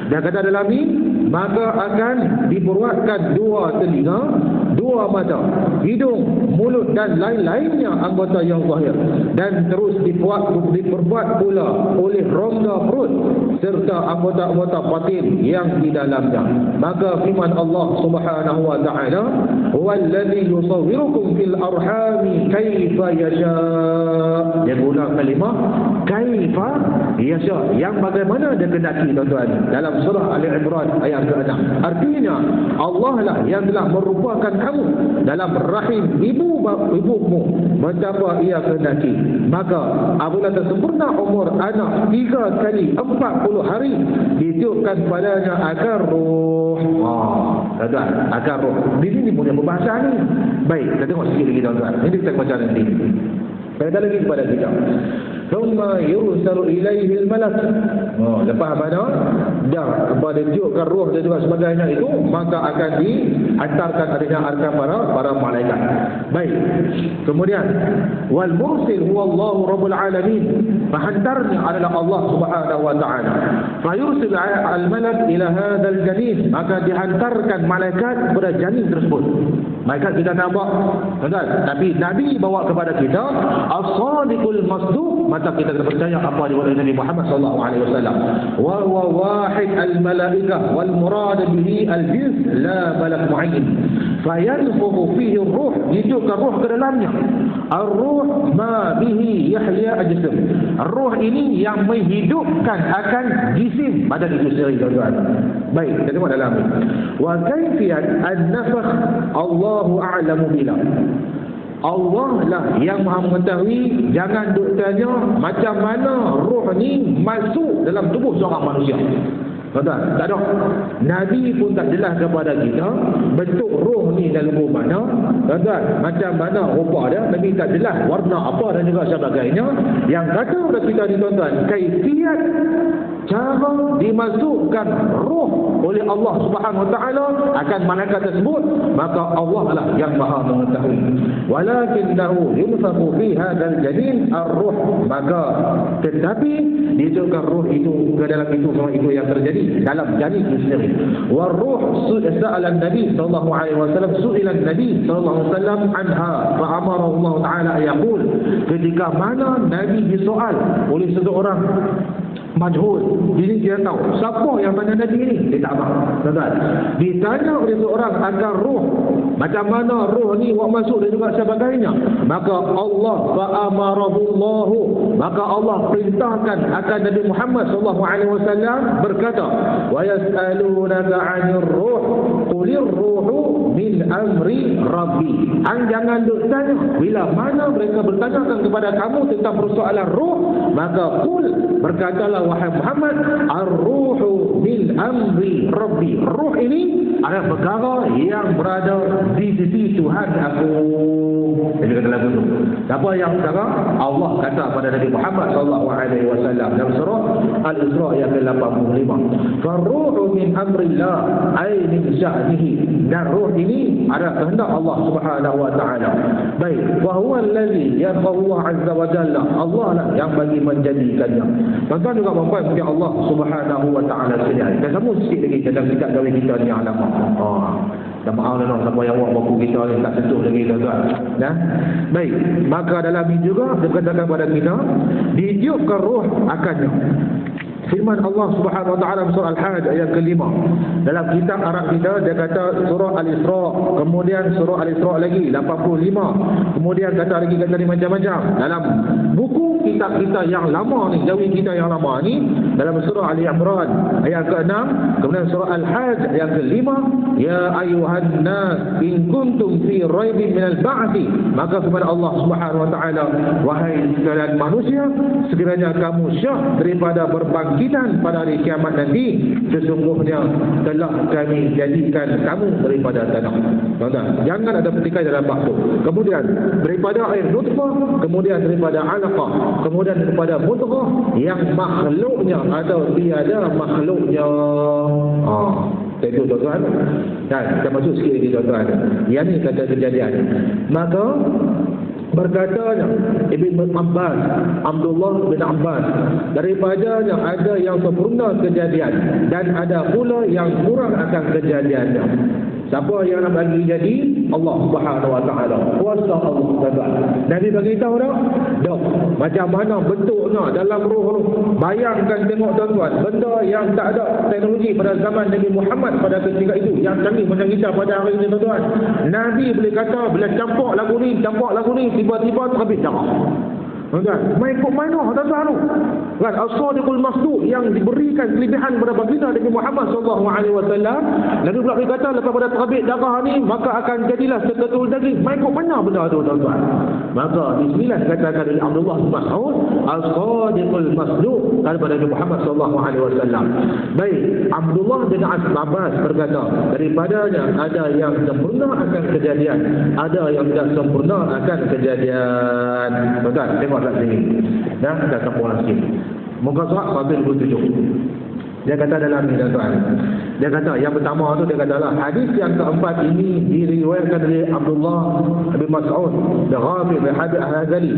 Dan kata dalam ni, maka akan diperbuatkan 2 telinga. 2 dua mata, hidung, mulut dan lain-lainnya anggota yang zahir, dan terus diperbuat pula oleh rongga perut serta anggota-anggota batin yang di dalamnya. Maka firman Allah Subhanahu wa taala, "Huwallazi yusawwirukum fil arhami kaifa yasha." Dia guna kalimah kaifa yasha, yang bagaimana dia kehendaki, tuan-tuan, dalam surah Ali Imran ayat ke-6. Artinya Allah lah yang telah merupakan kamu dalam rahim ibumu betapa ia kehendaki. Maka apabila tersempurna umur anak 3 kali 40 hari, ditiupkan padanya akar roh. Tuan-tuan, akar roh. Di sini punya perbahasan ni. Baik, kita tengok sikit lagi, tuan-tuan. Ini kita baca nanti. Kata lagi kepada kita, "Thumma yursalu ilaihi al-malak." Lepas mana dah kepada tiupkan roh dan juga sebagainya itu, maka akan dihantarkan adanya para malaikat. Baik. Kemudian wal mursil huwa Allah rabbul alamin. Penghantarnya adalah Allah Subhanahu wa taala. Fa yursil al-malak ila hadzal janin, maka dihantarkan malaikat kepada janin tersebut. Malaikat kita nampak, tuan-tuan, tapi Nabi bawa kepada kita as-sadiqul masduq, maka kita percaya apa diwakil Nabi Muhammad sallallahu alaihi wasallam. Wa huwa wahid al-malaikah wal murad bihi al-jins la malak mu'ayyin. Fayanfukhu fihi ar-ruh, ditiupkan ruh ke dalamnya. Ar-ruh ma bihi yahya al-jism. Ruh ini yang menghidupkan akan jisim badan itu sendiri, tuan-tuan. Baik, kita tengok dalam ini. Wa kaifiyat an-nafakh Allahu a'lamu bila. Allah lah yang maha mengetahui. Jangan duk tanya macam mana roh ni masuk dalam tubuh seorang manusia. Tuan-tuan, tak ada. Nabi pun tak jelas kepada kita bentuk roh ni dalam tubuh mana. Tuan-tuan, macam mana rupa dia, Nabi tak jelas warna apa dan juga sebagainya. Yang kata kepada kita ni, tuan-tuan, kaifiat cara dimasukkan roh oleh Allah Subhanahu wa taala akan malaikat tersebut, maka Allah lah yang maha mengetahui. Walakinnahu yunfakhu fi hadzal janin ar-ruh, maka tetapi ditiupkan roh itu ke dalam itu, semua itu yang terjadi dalam janin itu sendiri. War-ruh sa'ala Nabi sallallahu alaihi wasallam, su'ila Nabi sallallahu alaihi wasallam anha fa amara Allah taala yaqul, ketika mana Nabi disoal oleh seseorang majhul, jadi dia tahu siapa yang tanya Nabi ini, dia tak tahu, tuan-tuan. Ditanya oleh seorang akan roh, macam mana roh ni buat masuk dan juga sebagainya, maka Allah fa'amarahullahu, maka Allah perintahkan akan Nabi Muhammad sallallahu alaihi wasallam berkata, wa yas'alunaka 'anil ruh qulir ruhu min amri rabbi. Jangan duk tanya, bila mana mereka bertanyakan kepada kamu tentang persoalan roh, maka qul, berkatalah wahai Muhammad, ar-ruhu min amri rabbi. Ruh ini adalah perkara yang berada di sisi Tuhan aku. Jadi kata lagu itu, siapa yang perkara? Allah kata pada Nabi Muhammad sallallahu alaihi wasallam dalam surah Al-Isra ayat ke-85, "Fa-ruhu min amrillah ay min sya'nihi." Dan ruh ini adalah kehendak Allah Subhanahu wa taala. Baik, wa huwa allazi yarfa'u azza wa jalla. Allah lah yang bagi menjadikannya. Tuan-tuan juga puan-puan, punya Allah Subhanahu wa taala sendiri. Dan sambung sikit lagi dalam kitab gawe kita ni alamak. Dan maaf lah siapa yang buat buku kita ni tak sentuh lagi, tuan-tuan. Nah, baik, maka dalam ini juga dikatakan kepada kita ditiupkan roh akannya. Firman Allah Subhanahu wa taala surah Al-Hajj ayat ke-5. Dalam kitab Arab kita dia kata surah Al-Isra, kemudian surah Al-Isra lagi 85. Kemudian kata lagi macam-macam. Dalam buku kitab kita yang lama ni, jawi kita yang lama ni, dalam surah Ali Imran ayat ke-6, kemudian surah Al-Hajj ayat ke-5, ya ayuhan nas in kuntum fi raibin minal ba'thi, maka kepada Allah Subhanahu wa taala, wahai sekalian manusia, sekiranya kamu syak daripada berbangkit pada hari kiamat nanti, sesungguhnya telah kami jadikan kamu daripada tanah. Tuan-tuan, jangan ada petikai dalam bab itu. Kemudian daripada air nutfah, kemudian daripada alaqah, kemudian daripada mudghah yang makhluknya atau tiada makhluknya. Itu tuan-tuan. Dan kita masuk sikit lagi, tuan-tuan. Yang ni kata kejadian. Maka berkatanya Ibn Abbas, Abdullah bin Abbas, daripadanya ada yang sempurna kejadian dan ada pula yang kurang akan kejadiannya. Siapa yang nak bagi jadi? Allah Subhanahu Wa Taala. Kuasa Allah Taala. Nabi bagi tahu dah. Dah. Macam mana bentuknya dalam roh. Bayangkan tengok tuan-tuan, benda yang tak ada teknologi pada zaman Nabi Muhammad pada ketika itu, yang canggih macam kita pada hari ini tuan-tuan. Nabi boleh kata bila campak lagu ni tiba-tiba terbit darah. Tuan-tuan, main kok mana tuan-tuan tu? Kan as-sadiqul masduq yang diberikan kelebihan kepada baginda Nabi Muhammad sallallahu alaihi wasallam. Nabi pula berkata lepas pada terbit darah ni maka akan jadilah seketul daging. Main kok mana benda tu tuan-tuan? Maka disinilah dikatakan oleh Abdullah bin Mas'ud as-sadiqul masduq kepada Nabi Muhammad sallallahu alaihi wasallam. Baik, Abdullah bin Abbas berkata, daripadanya ada yang sempurna akan kejadian, ada yang tidak sempurna akan kejadian. Tuan-tuan, tengok kat sini. Dah sambung sikit. Muka surat 127. Dia kata dalam ni tuan-tuan. Dia kata yang pertama tu dia kata lah, hadis yang keempat ini diriwayatkan oleh Abdullah bin Mas'ud Rafi' bin Habib Al-Hazali.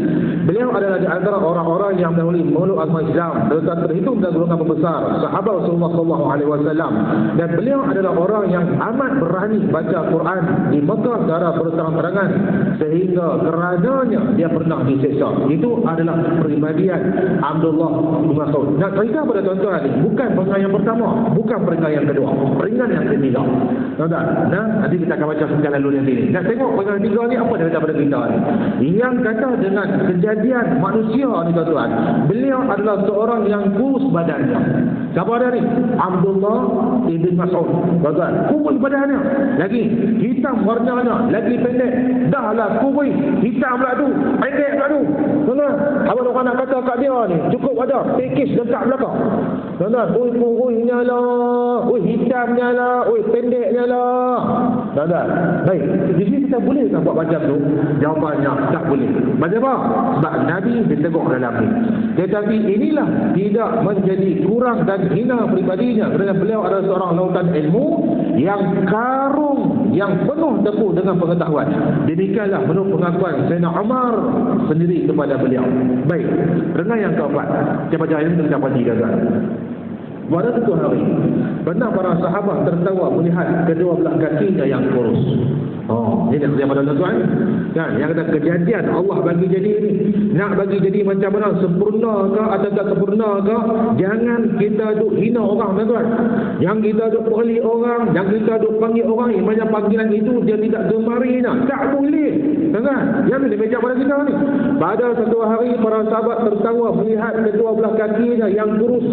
Beliau adalah di antara orang-orang yang mendahului memeluk agama Islam, dan terhitung dalam golongan pembesar sahabat Rasulullah sallallahu alaihi wasallam. Dan beliau adalah orang yang amat berani baca Quran di Mekah secara berterang-terangan, sehingga kerananya dia pernah diseksa. Itu adalah peribadian Abdullah bin Mas'ud. Nak cerita pada tuan-tuan ni, bukan peringatan yang pertama, bukan peringatan yang kedua, peringatan yang ketiga. Tuan-tuan, nanti kita akan baca sejarah lalu nanti ni. Nak tengok peringatan ketiga ni apa dia kata pada kita ni. Yang kata dengan kejadian manusia ni tuan-tuan, beliau adalah seorang yang kurus badannya. Siapa dia ni? Abdullah ibn Mas'ud. Tuan-tuan, kurus badannya, lagi hitam warnanya, lagi pendek. Dahlah kurus, hitam pula tu, pendek pula tu. Tuan-tuan, abang orang nak kata kat dia ni, cukup ada package dekat belakang. Tuan-tuan, kurusnya lah, hitamnya lah, pendeknya lah. Tuan-tuan, baik, jadi kita boleh tak buat macam tu? Jawapannya, tak boleh. Macam apa? Sebab Nabi ditegur dalam ni. Tetapi inilah tidak menjadi kurang dan hina pribadinya, kerana beliau adalah seorang lautan ilmu yang karung, yang penuh tepu dengan pengetahuan. Demikianlah menurut pengakuan Sayyidina Umar sendiri kepada beliau. Baik, renang yang keempat. Kita baca ayat ini, kita baca tuan-tuan. Pada satu hari, pernah para sahabat tertawa melihat kedua belah kakinya yang kurus. Ini dia pada tuan-tuan. Kan, yang kata kejadian Allah bagi jadi ini. Nak bagi jadi macam mana, sempurna ke atau tak sempurna ke, jangan kita duk hina orang tuan-tuan. Yang kita duk pelik orang, yang kita duk panggil orang yang banyak panggilan itu dia tidak gemari nak. Tak boleh. Tuan-tuan, yang dia baca pada kita ni. Pada satu hari para sahabat tertawa melihat kedua belah kakinya yang kurus.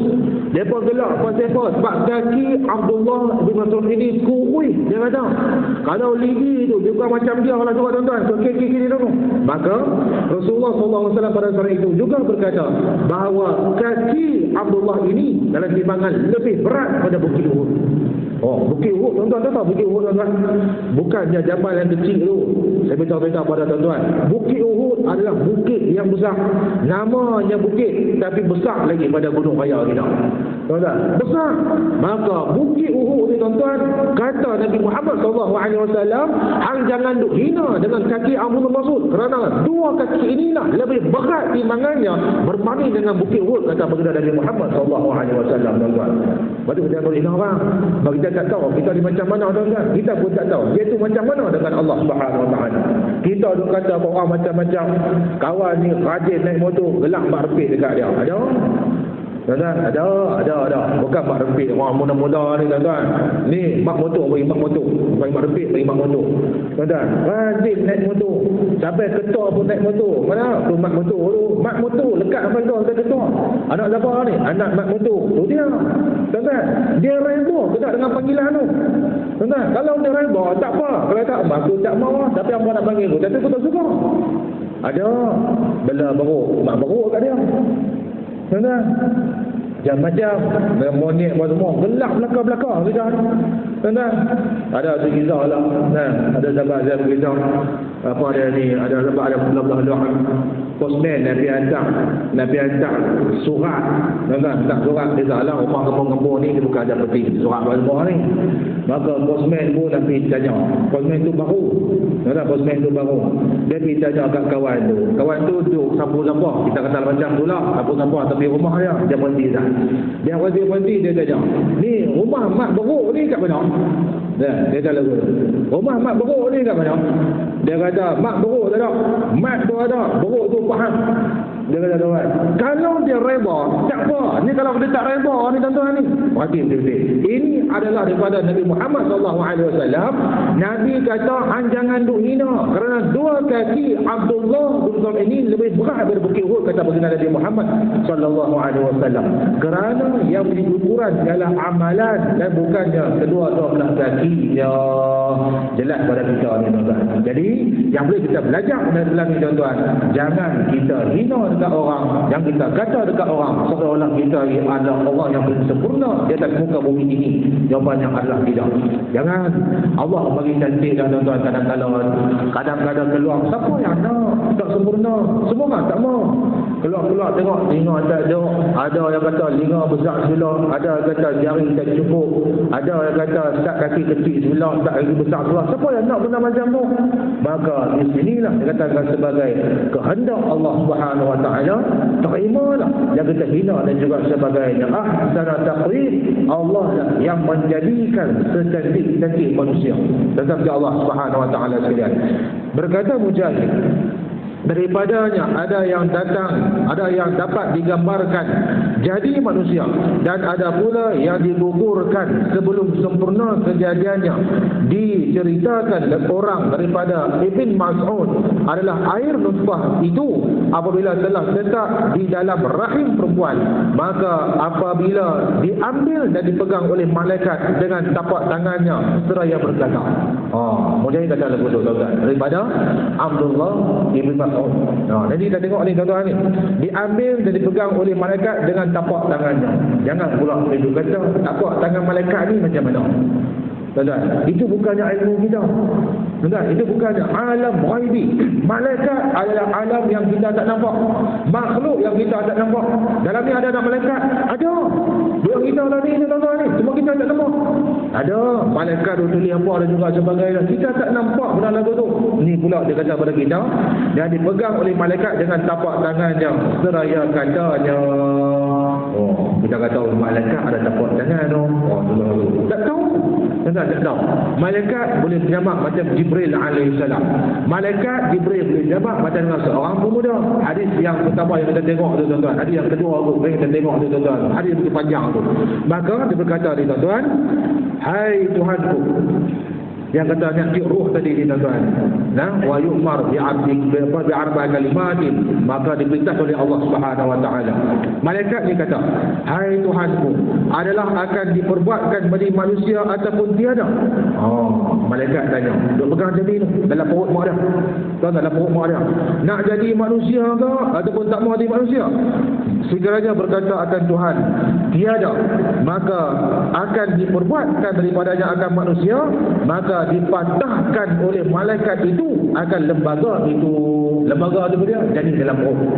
Depa gelak pasal apa? Sebab kaki Abdullah bin Mas'ud ini kurus. Dia kata, kalau lidi itu juga macam dia lah juga tuan-tuan. So kaki dia dulu. Maka Rasulullah SAW pada saat itu juga berkata bahawa kaki Abdullah ini dalam timbangan lebih berat pada Bukit Uhud. Bukit Uhud tuan-tuan tahu tak Bukit Uhud tuan-tuan? Bukannya jabal yang kecil tu. Saya beritahu pada tuan-tuan, Bukit Uhud adalah bukit yang besar. Namanya bukit tapi besar lagi pada Gunung Raya kita. Tuan-tuan, besar. Maka Bukit Uhud ni tuan-tuan, kata Nabi Muhammad SAW, hang jangan duk hina dengan kaki Abdullah bin Mas'ud, kerana dua kaki inilah lebih berat timbangannya berbanding dengan Bukit Uhud, kata baginda Nabi Muhammad SAW, tuan-tuan. Lepas tu kita boleh hina orang. Bagi kita tak tahu kita ni macam mana tuan-tuan. Kita pun tak tahu dia tu macam mana dengan Allah Subhanahu Wa Taala. Kita duk kata orang macam-macam, kawan ni rajin naik motor, gelak mak repit dekat dia. Ada? Tuan-tuan, ada. Bukan mak repit orang muda-muda ni tuan-tuan. Ni mak motor bagi mak motor. Bukan mak repit bagi mak motor. Tuan-tuan, rajin naik motor. Sampai ketua pun naik motor. Mana? Tu mak motor tu. Mak motor lekat sampai ketua. Anak siapa ni? Anak mak motor. Tu dia. Tuan-tuan, dia reba kita dengan panggilan tu. Tuan-tuan, kalau dia reba tak apa. Kalau tak, aku tak mau. Tapi apa nak panggil tu? Tapi aku tak suka. Ada. Bela beruk. Mak beruk kat dia. Tuan-tuan, macam-macam monyet apa semua gelap belakang-belakang kita. Tuan-tuan, ada kisah lah. Ada sahabat saya berkisah apa dia ni, ada sebab ada belah-belah postman Nabi hantar surat. Tuan-tuan, tak surat dia salah rumah kampung-kampung ni dia bukan ada peti surat semua ni. Maka postman pun Nabi tanya. Postman tu baru. Tuan-tuan, postman tu baru. Dia pergi tanya kat kawan tu. Kawan tu duduk sapu-sapu. Kita kata macam tu lah, sapu-sapu tepi rumah dia. Dia berhenti dah. Dia berhenti dia tanya, ni rumah mak beruk ni kat mana? Dia kata lagu tu, rumah mak beruk ni kat mana? Dia kata mak beruk tak ada, mat tu ada, beruk tu faham. Dia kata tuan, kalau dia reba tak apa. Ni kalau dia tak reba ni tuan-tuan ni, perhati betul-betul. Ini adalah daripada Nabi Muhammad SAW. Nabi kata hang jangan duk hina, kerana dua kaki Abdullah bin Zubair ini lebih berat daripada bukit Uhud, kata baginda Nabi Muhammad SAW. Kerana yang menjadi ukuran ialah amalan dan bukannya kedua-dua belah kakinya. Jelas pada kita ni tuan-tuan. Jadi yang boleh kita belajar dalam ni tuan-tuan, jangan kita hina dekat orang, yang kita kata dekat orang seolah-olah kita adalah orang yang paling sempurna di atas muka bumi ini. Jawapannya adalah tidak. Jangan. Allah bagi cantik dah tuan-tuan. Kadang-kadang keluar, siapa yang nak tak sempurna? Semua kan tak mau. Keluar tengok linga tak ada yang kata linga besar sebelah, ada yang kata jari tak cukup, ada yang kata start kaki kecil sebelah, tak lagi besar sebelah. Siapa yang nak benda macam tu? Maka di sinilah dikatakan sebagai kehendak Allah Subhanahu Wa Taala. Terimalah yang kita hina dan juga sebagainya. Ahsana taqwim, Allah lah yang menjadikan secantik-cantik manusia. Tetapi Allah Subhanahu Wa Taala sekalian, berkata Mujahid, daripadanya ada yang datang, ada yang dapat digambarkan jadi manusia, dan ada pula yang digugurkan sebelum sempurna kejadiannya. Diceritakan orang daripada Ibn Mas'ud adalah air nutfah itu apabila telah letak di dalam rahim perempuan, maka apabila diambil dan dipegang oleh malaikat dengan tapak tangannya seraya berkata. Mujahid kata lagu tu tuan-tuan, daripada Abdullah Ibn Mas'ud. Jadi kita tengok ni tuan-tuan ni, diambil dan dipegang oleh malaikat dengan tapak tangannya. Jangan pula itu kata tapak tangan malaikat ni macam mana? Tuan-tuan, itu bukannya ilmu kita. Tuan-tuan, itu bukannya alam ghaibi. Malaikat adalah alam yang kita tak nampak, makhluk yang kita tak nampak. Dalam ni ada malaikat? Ada. Dia kita lah ni tuan-tuan ni, cuma kita tak nampak. Ada malaikat tu tulis apa dan juga sebagainya, kita tak nampak benda lagu tu. Ni pula dia kata pada kita, dan dipegang oleh malaikat dengan tapak tangannya seraya katanya. Kita kata malaikat ada tapak tangan tu. Tak tahu. Tak tahu. Malaikat boleh berjamak macam Jibril alaihissalam. Malaikat Jibril boleh berjamak macam dengan seorang pemuda. Hadis yang pertama yang kita tengok tu tuan-tuan, hadis yang kedua tu yang kita tengok tu tuan-tuan, hadis yang begitu panjang tu. Maka dia berkata ni tuan-tuan, hai Tuhanku, yang kata nyakit ruh tadi ni tuan-tuan, wa yu'mar bi'arba kalimatin, maka diperintah oleh Allah Subhanahu Wa Taala. Malaikat ni kata, hai Tuhanku, adalah akan diperbuatkan bagi manusia ataupun tiada? Malaikat tanya, duk pegang jadi tu dalam perut mak dia. Tuan, dalam perut mak dia, nak jadi manusia ke ataupun tak mau jadi manusia? Segeranya berkata akan Tuhan, tiada, maka akan diperbuatkan daripadanya akan manusia, maka dipatahkan oleh malaikat itu akan lembaga itu. Lembaga itu dia jadi dalam perut.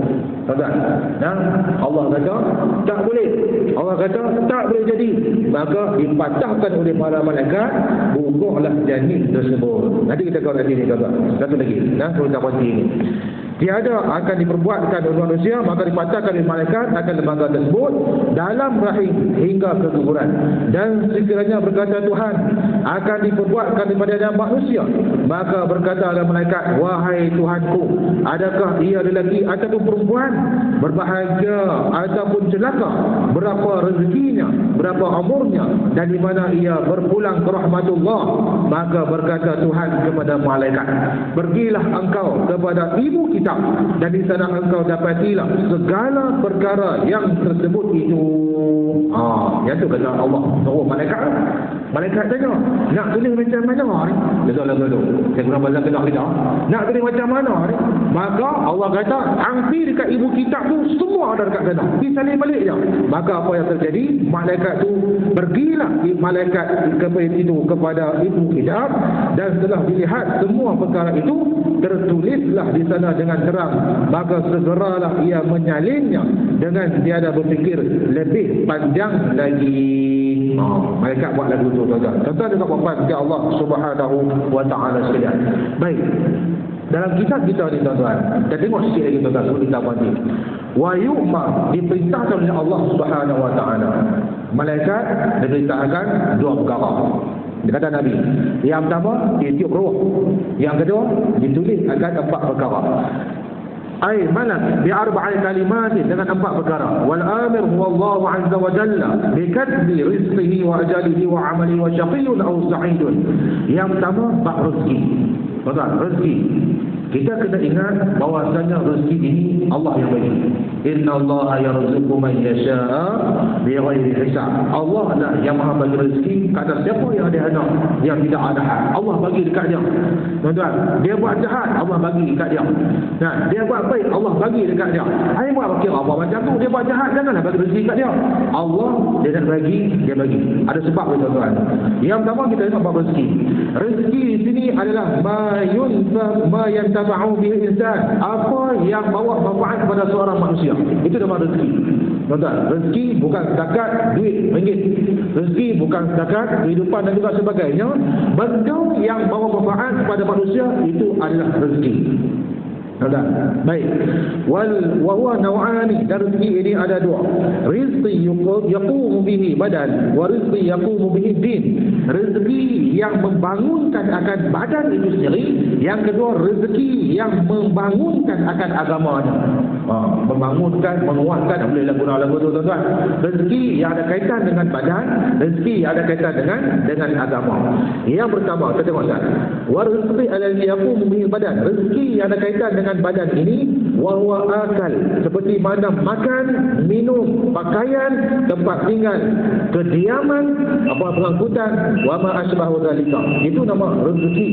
Tuan-tuan, Allah kata tak boleh. Allah kata tak boleh jadi, maka dipatahkan oleh para malaikat, bubuhlah janin tersebut. Nanti kita kau nanti ni tuan-tuan. Satu lagi, kita berhenti ni. Tiada akan diperbuatkan oleh manusia, maka dipatahkan oleh malaikat akan lembaga tersebut dalam rahim hingga ke kuburan. Dan sekiranya berkata Tuhan akan diperbuatkan daripada manusia, maka berkatalah malaikat, wahai Tuhanku, adakah ia lelaki ataupun perempuan, berbahagia ataupun celaka, berapa rezekinya, berapa umurnya, dan di mana ia berpulang ke rahmatullah? Maka berkata Tuhan kepada malaikat, pergilah engkau kepada ibu kita, dan di sana engkau dapatilah segala perkara yang tersebut itu. Yang tu kata Allah suruh malaikat. Malaikat tanya, nak tulis macam mana ni? Dia lagu tu, saya kurang bahasa Kedah kita, nak tulis macam mana ni? Maka Allah kata, angsi dekat ibu kitab tu semua ada dekat sana, disalin balik je. Maka apa yang terjadi? Malaikat tu pergilah malaikat itu kepada ibu kitab, dan setelah dilihat semua perkara itu tertulislah di sana dengan terang, maka segeralah ia menyalinnya dengan tiada berfikir lebih panjang lagi. Malaikat buat lagu tu tuan-tuan. Tuan-tuan dekat puan kepada Allah Subhanahu Wa Taala sekalian. Baik, dalam kitab kita ni tuan-tuan, kita tengok sikit lagi tuan-tuan, kita berhenti. wa yu'mar, diperintahkan oleh Allah Subhanahu wa taala. Malaikat diperintahkan dua perkara. Dia kata Nabi, yang pertama ditiup roh, yang kedua ditulis akan empat perkara. Ai malak bi arba'i kalimat, dengan empat perkara. Wal amir huwa Allah azza wa jalla bi katbi rizqihi wa ajalihi wa amalihi wa syaqiyyun aw sa'idun. Yang pertama bab rezeki. Tuan-tuan, rezeki. Kita kena ingat bahawasanya rezeki ini Allah yang bagi. Inna Allah yarzuqu man yasha'a bighairi hisab. Allah lah yang Maha bagi rezeki kepada siapa yang ada anak, yang tidak ada hak. Allah bagi dekat dia. Tuan-tuan, dia buat jahat, Allah bagi dekat dia. Nah, dia buat baik, Allah bagi dekat dia. Hai buat kira apa macam tu, dia buat jahat, janganlah bagi rezeki dekat dia. Allah dia nak bagi, dia bagi. Ada sebab dia, tuan-tuan. Yang pertama kita tengok bab rezeki. Rezeki di sini adalah ma yantaba'u bihi insan. Apa yang bawa manfaat kepada seorang manusia. Itu nama rezeki. Tuan-tuan, rezeki bukan setakat duit ringgit. Rezeki bukan setakat kehidupan dan juga sebagainya. Benda yang bawa manfaat kepada manusia itu adalah rezeki. Baik. Wa huwa naw'ani, dan rezeki ini ada dua. Rizqi yaqumu bihi badan, wa rizqi yaqumu bihi din. Rezeki yang membangunkan akan badan itu sendiri. Yang kedua, rezeki yang membangunkan akan agamanya. Membangunkan, menguatkan, boleh guna lagu tu, tuan-tuan. Rezeki yang ada kaitan dengan badan, rezeki yang ada kaitan dengan agama. Yang pertama, kita tengok Ustaz. Wa rizqi alladhi yaqumu bihi badan. Rezeki yang ada kaitan dengan badan ini, wa huwa akal, seperti mana makan, minum, pakaian, tempat tinggal, kediaman, apa pengangkutan, wa ma asbahu dzalika. Itu nama rezeki.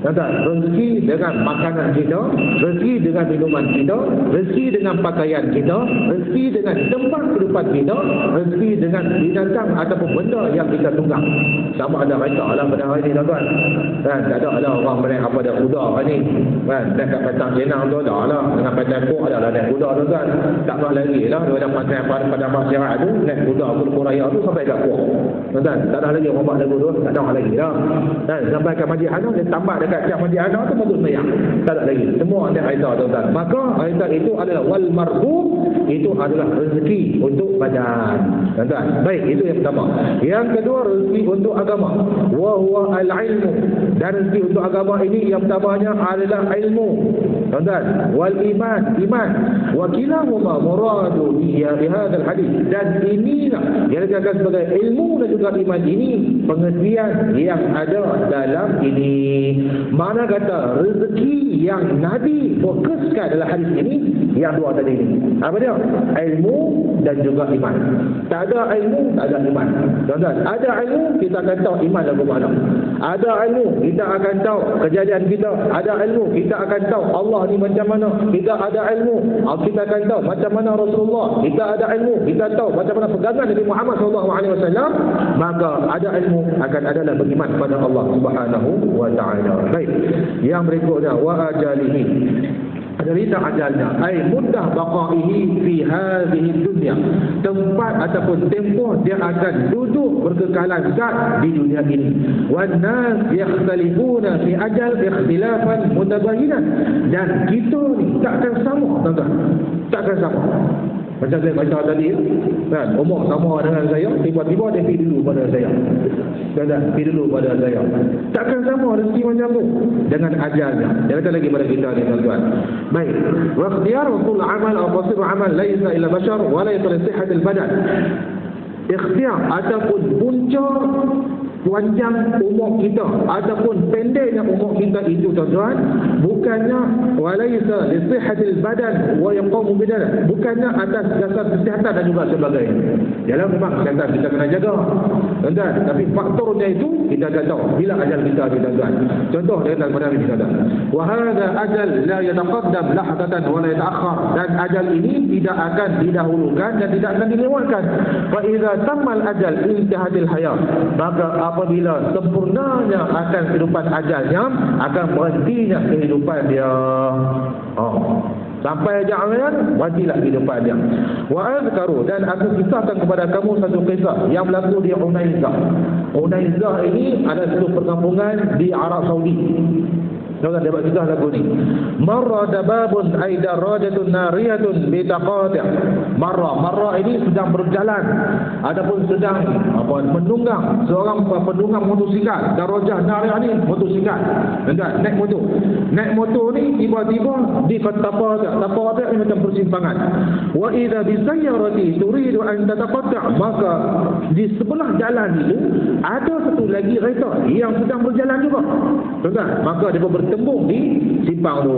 Tuan-tuan, rezeki dengan makanan kita, rezeki dengan minuman kita, rezeki dengan pakaian kita, rezeki dengan tempat kehidupan kita, rezeki dengan binatang ataupun benda yang kita tunggang. Sama ada mereka lah pada hari ini, tuan-tuan. Kan, tak ada lah orang menaik apa dah kuda hari ni. Kan, dekat petang jenang tu dah lah. Dengan petang pun ada lah naik kuda, tuan-tuan. Tak pernah lagi lah. Dia dah pasang pada masyarakat tu, naik kuda kuda raya tu sampai kat Kuah. Tuan-tuan, tak ada lagi orang buat lagu tu. Tak ada lagi lah. Dan sampai kat Masjid Hana, dia tambah dekat tiap Masjid Hana tu bagus sayang. Tak ada lagi. Semua ada Aisyah, tuan-tuan. Maka Aisyah itu adalah wal marhum, itu adalah rezeki untuk badan. Tuan-tuan, baik, itu yang pertama. Yang kedua, rezeki untuk agama. Wa huwa al-ilmu, dan rezeki untuk agama ini yang pertamanya adalah ilmu. Tuan-tuan, wal iman, iman. Wa kilahuma muradu bihadzal hadis. Dan inilah yang dikatakan sebagai ilmu dan juga iman ini pengertian yang ada dalam ini. Mana kata rezeki yang Nabi fokuskan dalam hadis ini yang dua tadi ini. Apa dia? Ilmu dan juga iman. Tak ada ilmu, tak ada iman. Tuan-tuan, ada ilmu kita akan tahu iman lagu mana. Ada ilmu kita akan tahu kejadian kita. Ada ilmu kita akan tahu Allah ni macam mana. Kita ada ilmu kita akan tahu macam mana Rasulullah. Kita ada ilmu kita tahu macam mana pegangan Nabi Muhammad SAW. Maka ada ilmu akan adalah beriman kepada Allah Subhanahu wa taala. Baik. Yang berikutnya wa ajalihi, cerita ajalnya, ai muddah baqaihi fi hadhihi dunya, tempat ataupun tempoh dia akan duduk berkekalan zat di dunia ini. Wan nas yakhtalifuna fi ajal ikhtilafan mutabayyinan, dan kita ni takkan sama, tuan-tuan, takkan sama. Macam saya baca tadi kan, umur sama dengan saya, tiba-tiba dia pergi dulu pada saya. Dan pergi dulu pada saya. Takkan sama rezeki macam tu dengan ajalnya. Dia kata lagi pada kita ni, tuan-tuan. Baik. Wa ikhtiyar usul amal atau qasir amal laisa illa bashar wa la yasih sihat al-badan. Ikhtiar ataupun punca panjang umur kita ataupun pendeknya umur kita itu, tuan-tuan, bukannya walaisa li sihhatil badan wa yaqumu bidan, bukannya atas dasar kesihatan dan juga sebagainya. Dalam memang kesihatan kita kena jaga, tuan-tuan, tapi faktornya itu kita tak tahu bila ajal kita, tuan-tuan. Contoh dia kata kepada kita, wa hadha ajal la yataqaddam lahdatan wa la yata'akhkhar, dan ajal ini tidak akan didahulukan dan tidak akan dilewatkan. Fa idza tammal ajal intahatil hayat, maka apabila sempurnanya akan kehidupan ajalnya, akan berhentinya kehidupan dia. Sampai ajalnya, berhentilah kehidupan dia. Wa azkaru, dan aku kisahkan kepada kamu satu kisah yang berlaku di Unaizah. Unaizah ini ada satu perkampungan di Arab Saudi. Jangan dapat kita lagu ni. Marra dababun ay darajatun nariyatun bi taqati'. Marra ini sedang berjalan, adapun sedang menunggang seorang penunggang motosikal. Darajah nariyah ni motosikal. Tuan, naik motor ni tiba-tiba di taqati' ini macam persimpangan. Wa idza bi sayyarati turidu an tataqatta', maka di sebelah jalan itu ada satu lagi kereta yang sedang berjalan juga. Tuan, maka dia bertembung di simpang tu.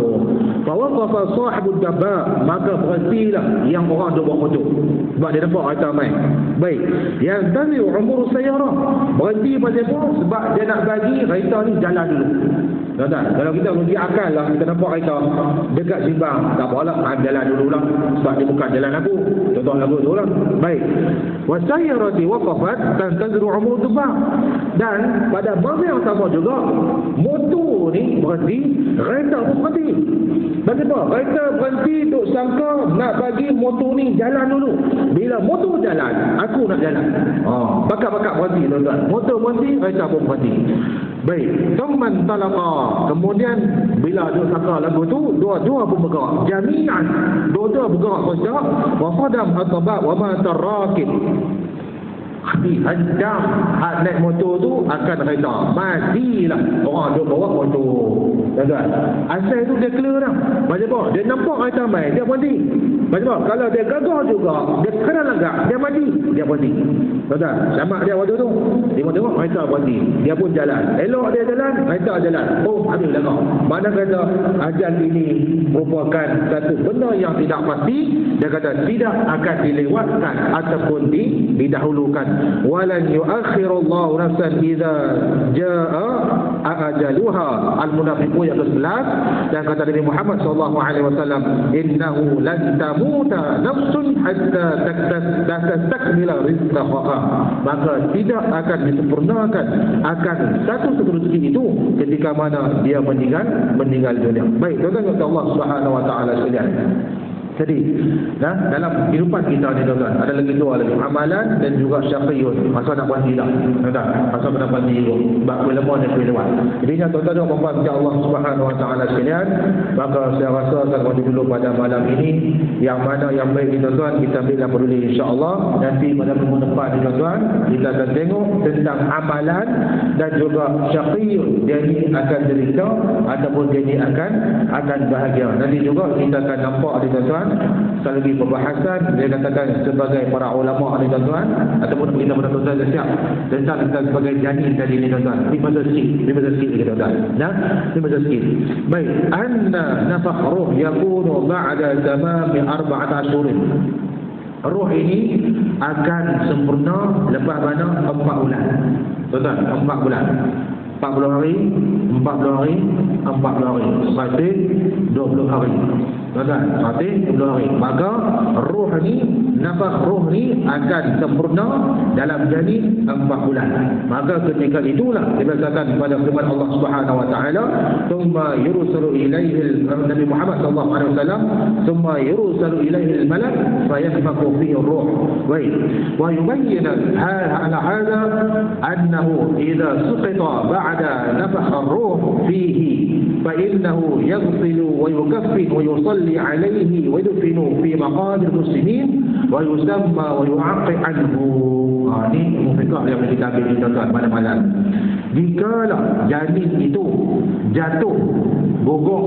Fa waqafa sahibud dabba, maka berhentilah yang orang duk bawa motor. Sebab dia nampak kereta mai. Baik. Yang tadi umur sayyarah, berhenti pasal apa? Sebab dia nak bagi kereta ni jalan dulu. Tuan, kalau kita rugi akal lah, kita nampak kereta dekat simpang, tak apalah, jalan dululah. Sebab dia bukan jalan aku. Contoh lagu tu lah. Baik. Wa sayyarati waqafat dan tadru umur dabba. Dan pada masa yang sama juga, motor ni berhenti, kereta pun berhenti. Bagaimana? Kereta berhenti duk sangka nak bagi motor ni jalan dulu. Bila motor jalan, aku nak jalan. Bakar-bakar berhenti, tuan-tuan. Motor berhenti, kereta pun berhenti. Baik. Thumman talaqa. Kemudian bila duk sangka lagu tu, dua-dua pun bergerak. Jami'an. Dua-dua bergerak bergerak. Wa qadam at-tabaq wa ma tarakib. Dihantam hak naik motor tu akan kereta. Matilah orang duk bawa motor. Tuan-tuan, asal tu dia clear dah. Macam apa? Dia nampak kereta mai, dia berhenti. Macam apa? Kalau dia gagal juga, dia kena langgar, dia mati, dia berhenti. Tuan-tuan, sama dia waktu tu. Dia tengok kereta berhenti, dia pun jalan. Elok dia jalan, kereta jalan. Oh, habis langgar. Mana kata ajal ini merupakan satu benda yang tidak pasti. Dia kata tidak akan dilewatkan ataupun didahulukan. Walan yuakhirullahu nafsan idza jaa ajaluha. Al-Munafiqun ayat 11. Dan kata Nabi Muhammad sallallahu alaihi wasallam, innahu lan tamuta nafsun hatta tastakmila rizqaha. Maka tidak akan disempurnakan akan satu rezeki itu ketika mana dia meninggal dunia. Baik, tuan-tuan Allah Subhanahu wa taala sekalian. Jadi, dalam kehidupan kita ni tuan-tuan, ada lagi dua lagi, amalan dan juga syaqiyun. Masa nak berhenti lah, tuan-tuan. Masa nak berhenti juga. Sebab kelemahan dan kelewat. Jadi, tuan-tuan dan puan-puan Allah Subhanahu wa taala sekalian, maka saya rasa akan berhenti dulu pada malam ini. Yang mana yang baik ni tuan-tuan, kita ambil yang peduli insya-Allah. Nanti pada minggu depan ni tuan-tuan, kita akan tengok tentang amalan dan juga syaqiyun. Dia ni akan cerita ataupun dia ni akan bahagia. Nanti juga kita akan nampak ni tuan-tuan, sekali lagi perbahasan dia katakan sebagai para ulama ni tuan-tuan, ataupun kita pada tuan-tuan dah siap tentang kita sebagai janin tadi ni tuan-tuan. Ini masa sikit kita tuan-tuan. Ini masa sikit. Baik, anna nafakh ruh yakunu ba'da tamami 4 ashhurin. Ruh ini akan sempurna lepas mana 4 bulan. Tuan-tuan, 4 bulan. 40 hari, 40 hari, 40 hari. Berarti 20 hari. Tuan-tuan, berarti 20 hari. Maka ruh ni, nafas ruh ni akan sempurna dalam janin 4 bulan. Maka ketika itulah diberdasarkan kepada firman Allah Subhanahu wa taala, "Tsumma yursalu ilaihi Nabi Muhammad sallallahu alaihi wasallam, tsumma yursalu ilaihi al-malak fayanfakhu fihi ar-ruh." Baik. Wa yubayyin ala hadha annahu idza suqita ba'da nafakh ar-ruh fihi fa innahu yaghsilu wa yukaffin wa yusalli alaihi wa yudfinu fi maqabir muslimin wa yusamma wa yu'aqi anhu. Ini mufiqah yang kita ambil di tuan-tuan malam-malam. Dikala janin itu jatuh guguk,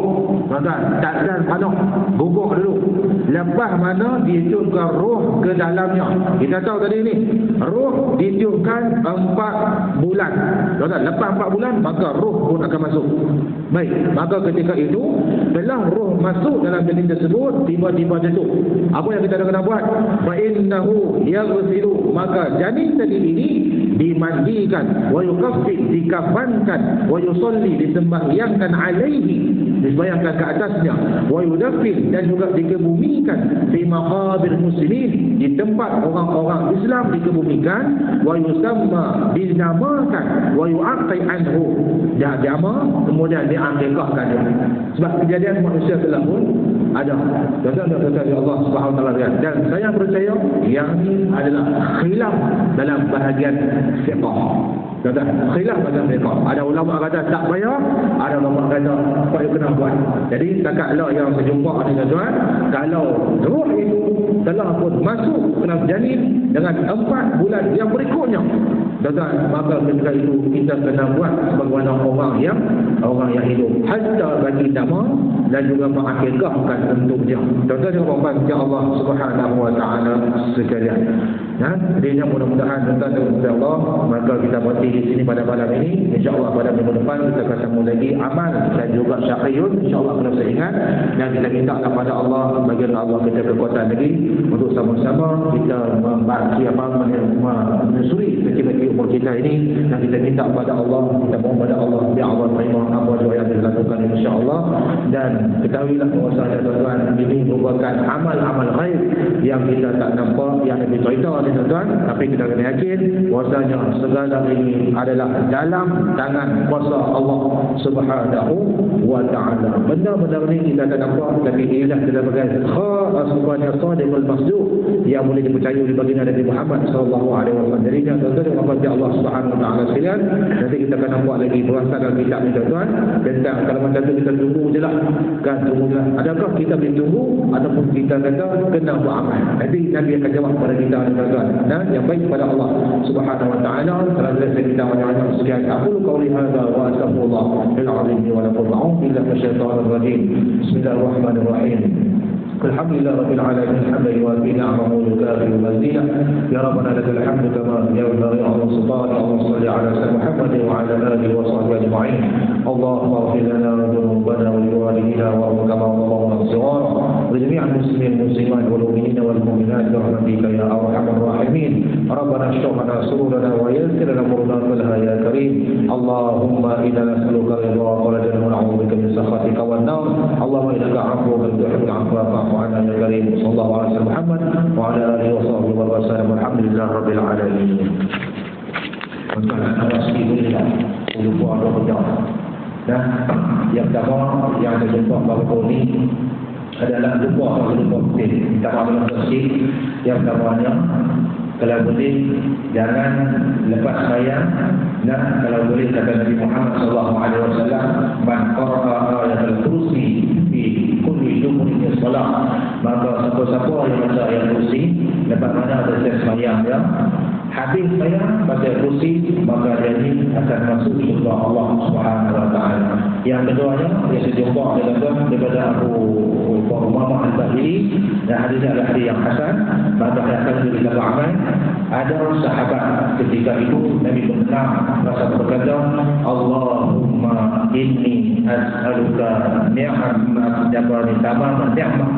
tuan-tuan, tak ada panas, guguk dulu. Lepas mana ditiupkan roh ke dalamnya. Kita tahu tadi ni, roh ditiupkan 4 bulan. Tuan-tuan, lepas 4 bulan maka roh pun akan masuk. Baik, maka ketika itu setelah roh masuk dalam janin tersebut, tiba-tiba jatuh. Apa yang kita kena buat? Fa innahu yaghsilu, maka janin tadi ini dimandikan, wa yukaffin, dikafankan, wa yusalli, disembahyangkan alaihi, disembahyangkan ke atasnya, wa yudaffin, dan juga dikebumikan di maqabir muslimin, di tempat orang-orang Islam dikebumikan, wa yusamma, dinamakan, wa yu'aqi anhu, dia jama, kemudian diakikahkan dia. Sebab kejadian manusia telah pun ada. Tuan-tuan Allah Subhanahu wa taala, dan saya percaya yang ini adalah khilaf dalam bahagian fiqh. Tuan-tuan, khilaf macam mereka. Ada ulama kata tak bayar, ada ulama kata apa yang kena buat. Jadi setakat yang sejumpa ni tuan-tuan, kalau roh itu telah pun masuk kena berjanin dengan 4 bulan yang berikutnya, tuan-tuan, maka ketika itu kita kena buat sebagaimana orang yang hidup, hatta bagi nama dan juga mengakikahkan untuknya. Tuan-tuan jangan lupa Allah Subhanahu wa taala sekalian. Jadi mudah-mudahan tuan-tuan dan Allah, maka kita berhenti di sini pada malam ini. InsyaAllah pada minggu depan kita akan sambung lagi amal dan juga syahriyun. InsyaAllah kena seingat, dan kita minta kepada Allah, bagi Allah kita kekuatan lagi untuk sama-sama kita membagi menyusuri bagi umur kita ini, dan kita minta kepada Allah, kita mohon kepada Allah, ya Allah terima apa doa yang dilakukan insya-Allah. Dan ketahuilah bahawasanya tuan-tuan, ini merupakan amal-amal khair yang kita tak nampak, yang lebih cerita ni tuan-tuan, tapi kita kena yakin bahawasanya segala ini adalah dalam tangan kuasa Allah Subhanahu wa taala. Benda-benda ni kita tak nampak, tapi inilah sebagai khasnya sadiqul masduq yang boleh dipercayai di baginda Nabi Muhammad sallallahu alaihi wasallam. Jadi tuan-tuan kepada Allah Subhanahu wa taala sekalian, nanti kita akan nampak lagi bahasa dalam kitab ni tuan-tuan, tentang kalau macam tu kita tunggu je lah kan, tunggu je lah. Adakah kita boleh tunggu ataupun kita kata kena buat amal? Nanti Nabi akan jawab kepada kita tuan-tuan. Dan yang baik kepada Allah Subhanahu wa taala. Selesai kita banyak-banyak sekian. Aku qauli hadza wa astaghfirullah lil azim wa lakum illa syaitanir rajim. Bismillahirrahmanirrahim. Alhamdulillah rabbil alamin, hamdan yuwafi ni'amahu wa yukafi mazidah. Ya rabbana lakal hamdu kama yanbaghi ala sultani. Allahumma salli ala sayyidina Muhammad wa ala alihi wa sahbihi ajma'in. Allahumma ighfir lana dhunubana wa liwalidina warhamna kama rabbana shighara wa jami'al muslimin muslimat wal mu'minina wal mu'minat bi rahmatika ya arhamar rahimin. Rabbana shrah lana sururana wa yassir lana umurana ya karim. Allahumma inna nas'aluka ridha wa rajaa wa na'udzu bika min sakhatika wan nar. Allahumma innaka 'afuwwun tuhibbul 'afwa وعلى يا كريم. صلى الله على سيدنا محمد وعلى اله وصحبه وسلم. والحمد لله رب العالمين. Tuan-tuan, awasi boleh tak? Lupa ada benda. Dan yang pertama yang saya jumpa bahawa ini adalah lupa betul. Kita dalam tasik yang pertamanya, kalau boleh jangan lepas sayang. Dan kalau boleh kata Nabi Muhammad sallallahu alaihi wasallam, man qara'a ayatul kursi fi kulli jumu'in salat, maka siapa-siapa yang baca ayat kursi lepas mana ada sembahyang dia, habis sayang baca kursi, maka dia ini akan masuk surga Allah Subhanahu wa taala. Yang keduanya yang sejumpa daripada Abu Umamah Al-Bahili, dan hadisnya adalah hadis yang hasan. Maka akan kita beramal. Ada sahabat ketika itu Nabi mengenal masa berkata, Allahumma inni as'aluka ni'mat jabari tamam ni'mat.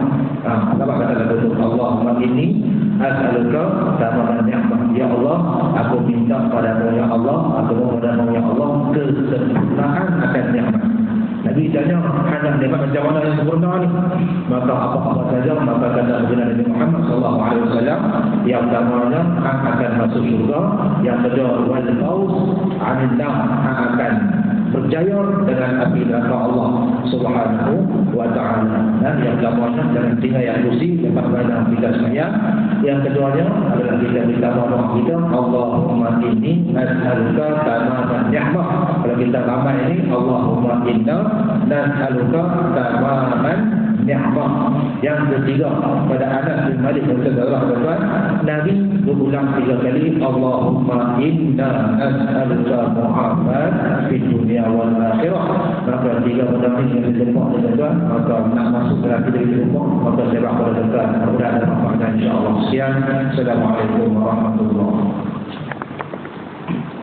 Apa kata betul? Allahumma inni as'aluka tamam ni'mat. Ya Allah, aku minta padamu ya Allah, aku mohon padamu ya Allah kesempurnaan akan nikmat. Nabi tanya, hanya nikmat macam mana yang sempurna ni? Maka apa-apa saja, maka kata Nabi Muhammad sallallahu alaihi wasallam, yang pertamanya akan masuk surga, yang kedua wal fauz 'anil nar, akan berjaya dengan api neraka Allah Subhanahu wa taala. Dan yang keduanya jangan tinggal yang kursi lepas pada kita sembahyang. Yang keduanya adalah kita minta doa kita, Allahumma inni as'aluka tamaman ni'mah. Kalau kita ramai ini, Allahumma inna nas'aluka tamaman ni'mah. Yang ketiga pada Anas bin Malik radhiyallahu anhu, Nabi berulang 3 kali, Allahumma inna nas'aluka mu'afat fid dunya wal akhirah. Maka 3 benda ini yang dijemput tuan-tuan, maka nak masuk dalam kita dijemput, maka saya berapa dekat mudah-mudahan ada manfaat insya-Allah. Sekian, Assalamualaikum warahmatullahi wabarakatuh.